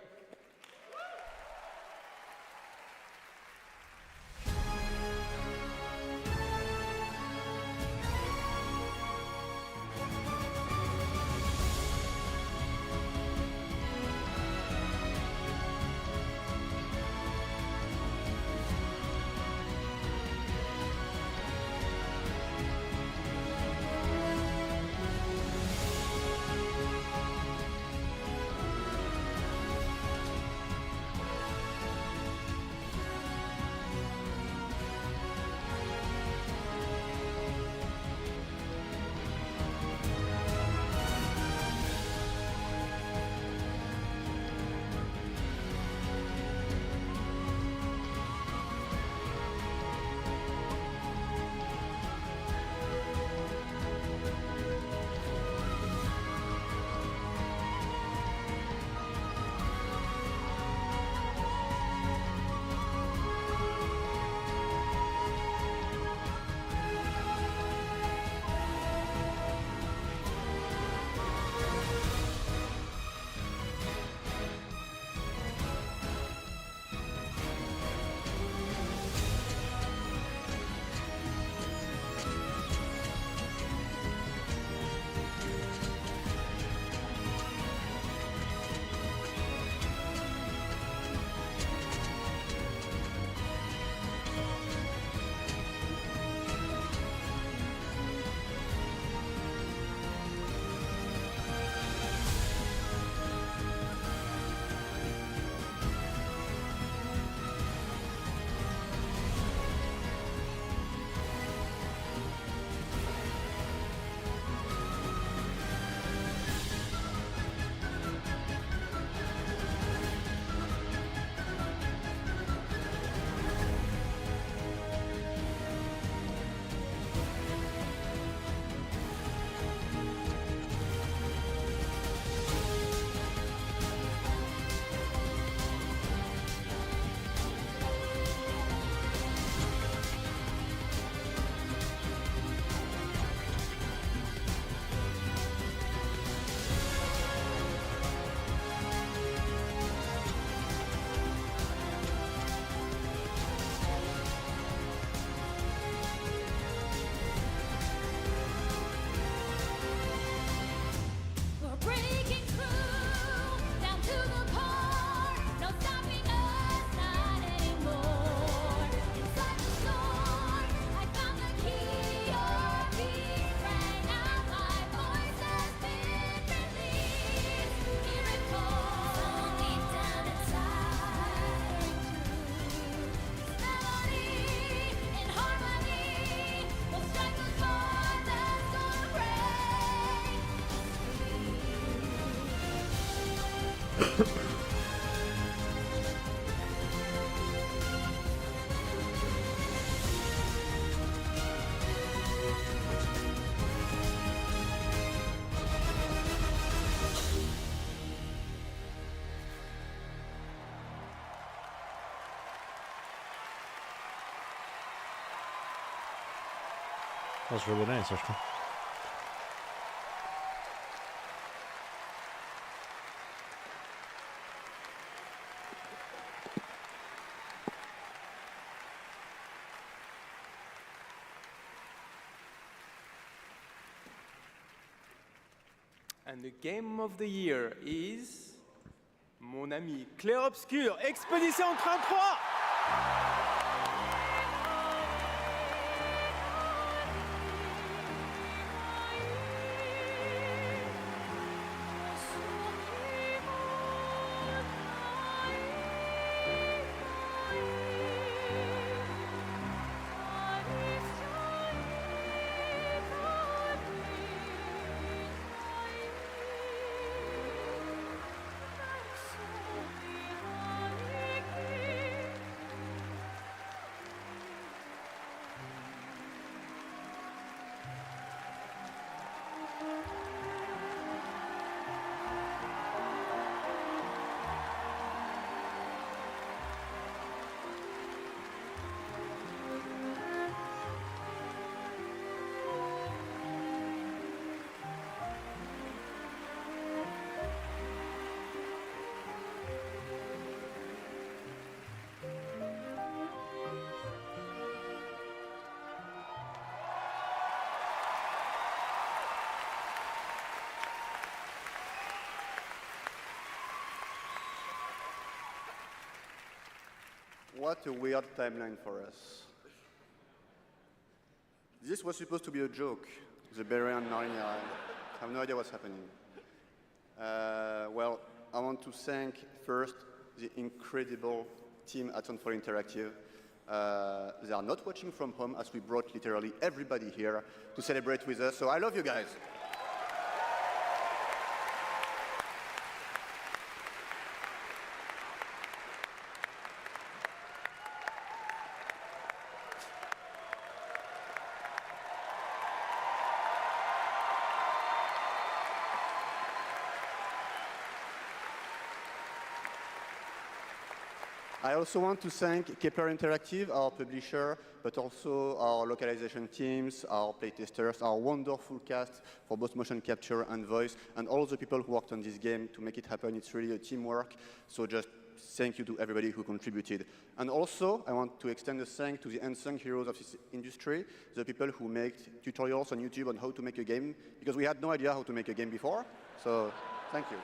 That's really nice, actually. And the game of the year is mon ami Clair Obscur, Expédition 33. What a weird timeline for us. This was supposed to be a joke, the Barbarian Narnia. I have no idea what's happening. Well, I want to thank first the incredible team at Sunfall Interactive. They are not watching from home as we brought literally everybody here to celebrate with us, so I love you guys. I also want to thank Kepler Interactive, our publisher, but also our localization teams, our playtesters, our wonderful cast for both motion capture and voice, and all the people who worked on this game to make it happen. It's really a teamwork, so just thank you to everybody who contributed. And also, I want to extend a thank to the unsung heroes of this industry, the people who make tutorials on YouTube on how to make a game, because we had no idea how to make a game before, so thank you.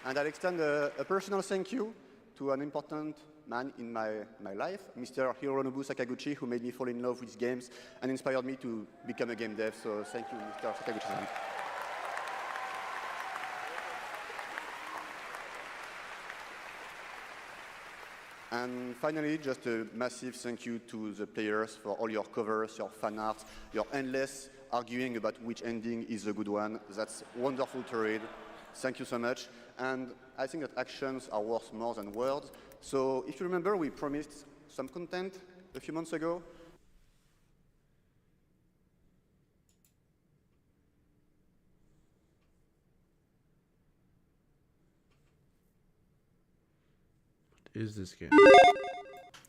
And I'll extend a personal thank you to an important man in my life, Mr. Hironobu Sakaguchi, who made me fall in love with games and inspired me to become a game dev. So thank you, Mr. Sakaguchi. And finally, just a massive thank you to the players for all your covers, your fan art, your endless arguing about which ending is the good one. That's wonderful to read. Thank you so much. And I think that actions are worth more than words. So if you remember, we promised some content a few months ago. What is this game?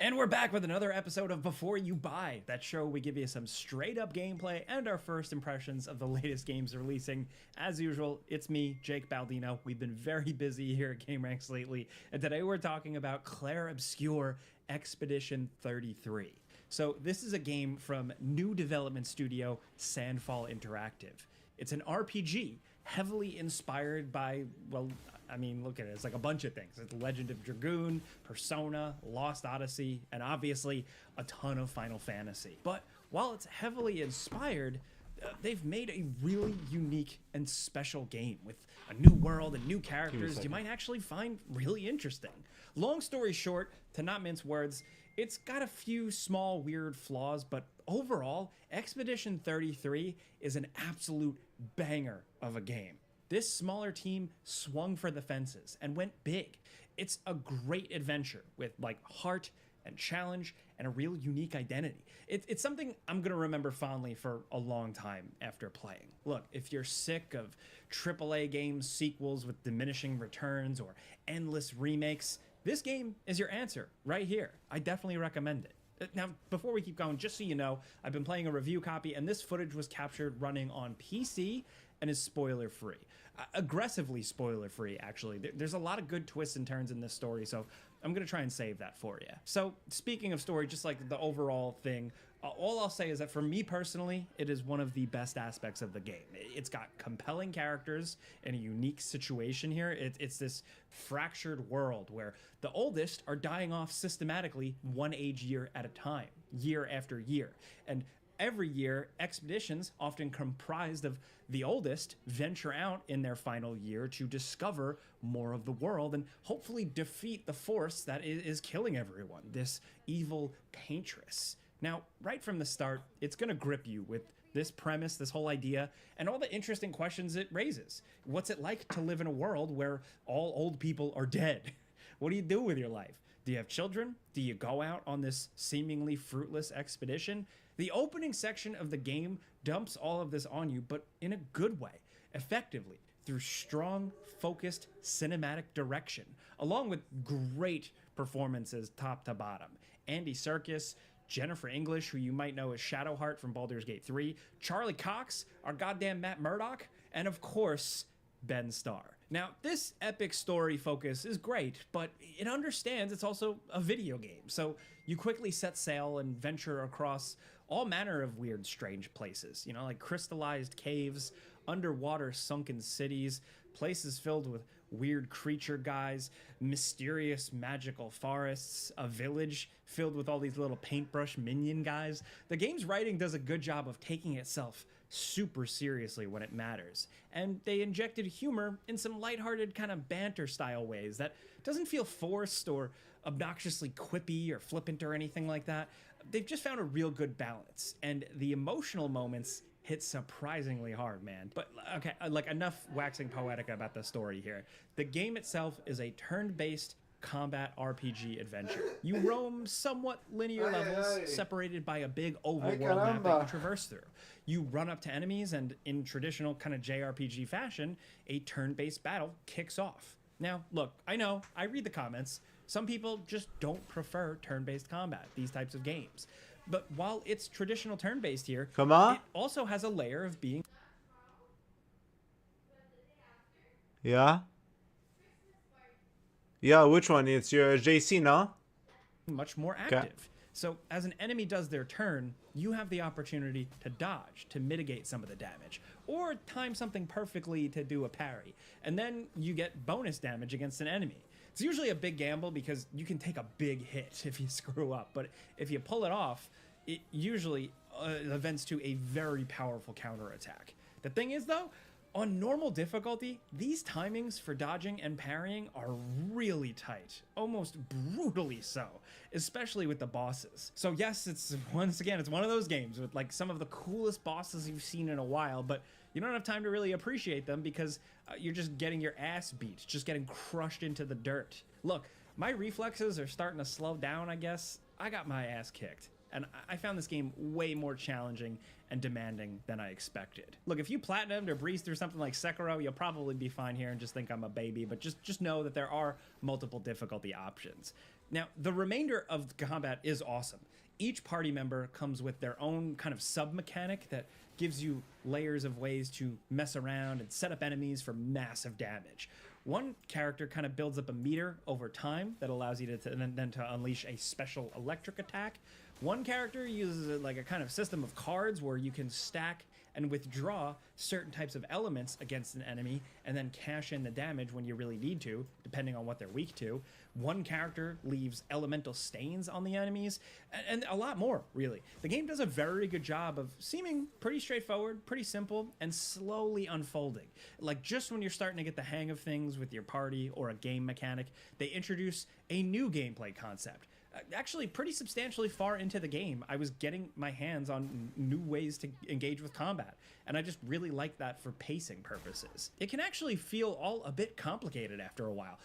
And we're back with another episode of Before You Buy. That show we give you some straight up gameplay and our first impressions of the latest games releasing. As usual, it's me, Jake Baldino. We've been very busy here at GameRanks lately, and today we're talking about Clair Obscur Expedition 33. So this is a game from new development studio Sandfall Interactive. It's an RPG heavily inspired by, well, I mean, look at it. It's like a bunch of things. It's Legend of Dragoon, Persona, Lost Odyssey, and obviously a ton of Final Fantasy. But while it's heavily inspired, they've made a really unique and special game with a new world and new characters you might actually find really interesting. Long story short, to not mince words, it's got a few small weird flaws, but overall, Expedition 33 is an absolute banger of a game. This smaller team swung for the fences and went big. It's a great adventure with like heart and challenge and a real unique identity. It's something I'm gonna remember fondly for a long time after playing. Look, if you're sick of AAA game sequels with diminishing returns or endless remakes, this game is your answer right here. I definitely recommend it. Now, before we keep going, just so you know, I've been playing a review copy and this footage was captured running on PC and is spoiler-free. Aggressively spoiler-free, actually. There's a lot of good twists and turns in this story, so I'm gonna try and save that for you. So, speaking of story, just like the overall thing, all I'll say is that for me personally, it is one of the best aspects of the game. It's got compelling characters and a unique situation here. It's this fractured world where the oldest are dying off systematically one age year at a time, year after year. And every year, expeditions, often comprised of the oldest, venture out in their final year to discover more of the world and hopefully defeat the force that is killing everyone, this evil paintress. Now, right from the start, it's going to grip you with this premise, this whole idea, and all the interesting questions it raises. What's it like to live in a world where all old people are dead? What do you do with your life? Do you have children? Do you go out on this seemingly fruitless expedition? The opening section of the game dumps all of this on you, but in a good way, effectively, through strong, focused cinematic direction, along with great performances top to bottom. Andy Serkis, Jennifer English, who you might know as Shadowheart from Baldur's Gate 3, Charlie Cox, our goddamn Matt Murdock, and of course, Ben Starr. Now, this epic story focus is great, but it understands it's also a video game, so you quickly set sail and venture across all manner of weird, strange places, you know, like crystallized caves, underwater sunken cities, places filled with weird creature guys, mysterious magical forests, a village filled with all these little paintbrush minion guys. The game's writing does a good job of taking itself super seriously when it matters, and they injected humor in some lighthearted kind of banter style ways that doesn't feel forced or obnoxiously quippy or flippant or anything like that. They've just found a real good balance, and the emotional moments hit surprisingly hard, man. But okay, like, enough waxing poetic about the story here. The game itself is a turn-based combat RPG adventure. You roam somewhat linear levels separated by a big overworld map that you traverse through. You run up to enemies, and in traditional kind of JRPG fashion, a turn-based battle kicks off. Now, look, I know, I read the comments. Some people just don't prefer turn-based combat, these types of games. But while it's traditional turn-based here, Comment? it also has a layer of being... Yeah? Yeah, which one? It's your JC, no? much more active. So as an enemy does their turn, you have the opportunity to dodge, to mitigate some of the damage, or time something perfectly to do a parry. And then you get bonus damage against an enemy. It's usually a big gamble because you can take a big hit if you screw up, but if you pull it off, it usually events to a very powerful counterattack. The thing is though, on normal difficulty, these timings for dodging and parrying are really tight, almost brutally so, especially with the bosses. So yes, it's once again, it's one of those games with like some of the coolest bosses you've seen in a while, but you don't have time to really appreciate them because you're just getting your ass beat, just getting crushed into the dirt. Look, my reflexes are starting to slow down, I guess. I got my ass kicked, and I found this game way more challenging and demanding than I expected. Look, if you platinumed or breezed through something like Sekiro, you'll probably be fine here and just think I'm a baby, but just know that there are multiple difficulty options. Now, the remainder of the combat is awesome. Each party member comes with their own kind of sub-mechanic that gives you layers of ways to mess around and set up enemies for massive damage. One character kind of builds up a meter over time that allows you to then to unleash a special electric attack. One character uses like a kind of system of cards where you can stack and withdraw certain types of elements against an enemy and then cash in the damage when you really need to, depending on what they're weak to. One character leaves elemental stains on the enemies, and a lot more, really. The game does a very good job of seeming pretty straightforward, pretty simple, and slowly unfolding. Like just when you're starting to get the hang of things with your party or a game mechanic, they introduce a new gameplay concept. Actually, pretty substantially far into the game, I was getting my hands on new ways to engage with combat, and I just really like that for pacing purposes. It can actually feel all a bit complicated after a while.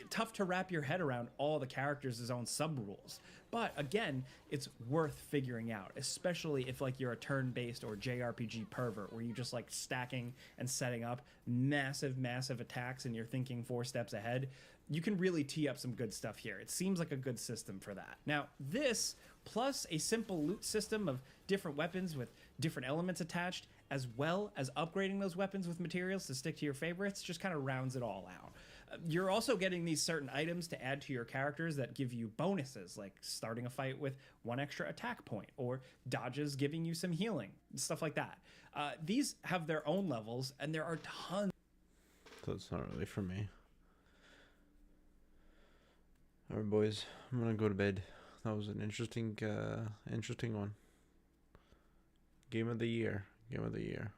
Tough to wrap your head around all the characters' own sub-rules. But again, it's worth figuring out, especially if like you're a turn-based or JRPG pervert where you just like stacking and setting up massive attacks and you're thinking 4 steps ahead. You can really tee up some good stuff here. It seems like a good system for that. Now, this, plus a simple loot system of different weapons with different elements attached, as well as upgrading those weapons with materials to stick to your favorites, just kind of rounds it all out. You're also getting these certain items to add to your characters that give you bonuses, like starting a fight with 1 extra attack point, or dodges giving you some healing, stuff like that. These have their own levels, and there are tons. So it's not really for me. Alright, boys, I'm gonna go to bed. That was an interesting one. Game of the year. Game of the year.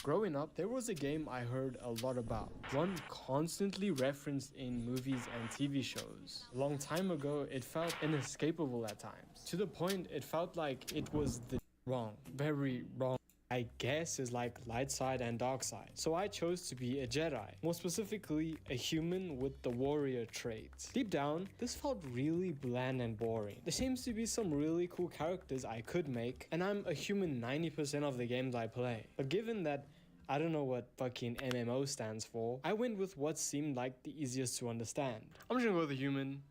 Growing up, there was a game I heard a lot about, one constantly referenced in movies and TV shows. A long time ago, it felt inescapable at times, to the point it felt like it was the wrong, very wrong. I guess is like light side and dark side. So I chose to be a Jedi, more specifically a human with the warrior traits. Deep down, this felt really bland and boring. There seems to be some really cool characters I could make, and I'm a human 90% of the games I play. But given that I don't know what fucking MMO stands for, I went with what seemed like the easiest to understand. I'm just gonna go with a human,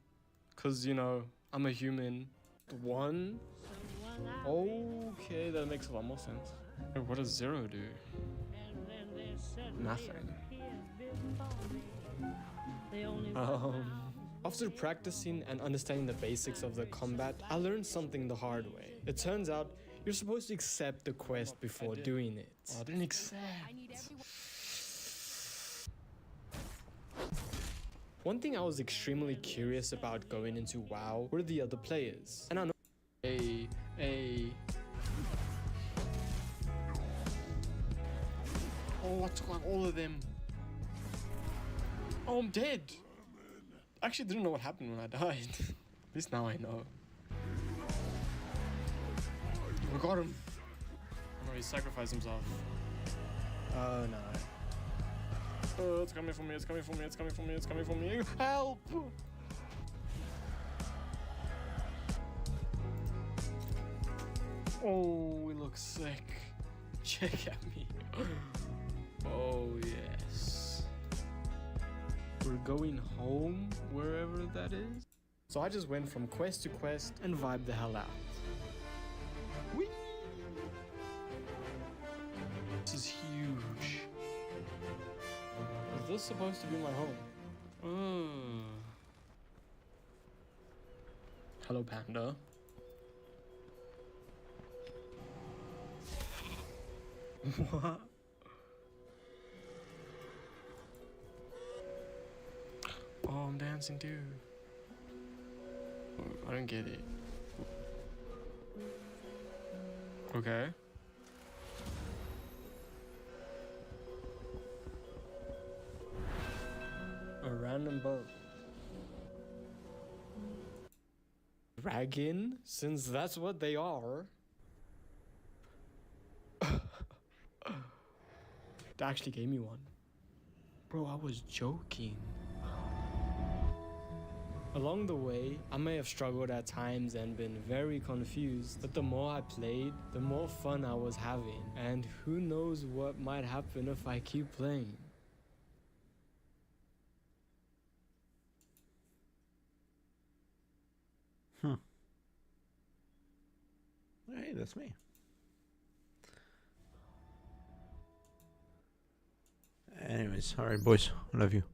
cause you know, I'm a human. 1? Okay, that makes a lot more sense. What does 0 do? Nothing. After practicing and understanding the basics of the combat, I learned something the hard way. It turns out you're supposed to accept the quest before doing it. I didn't accept. One thing I was extremely curious about going into WoW were the other players. And I know oh, I took like all of them. Oh, I'm dead. I actually didn't know what happened when I died. At least now I know. We got him. Oh, he sacrificed himself. Oh no. Oh, it's coming for me, it's coming for me, it's coming for me, it's coming for me. Help! Oh, we look sick. Check at me. Oh, yes. We're going home, wherever that is. So I just went from quest to quest and vibed the hell out. Whee! This is huge. Is this supposed to be my home? Hello, Panda. What? Oh, I'm dancing too. I don't get it. Okay. A random boat. Dragon? Since that's what they are. They actually gave me one. Bro, I was joking. Along the way, I may have struggled at times and been very confused, but the more I played, the more fun I was having. And who knows what might happen if I keep playing. Hey, that's me. Anyways, alright boys, I love you.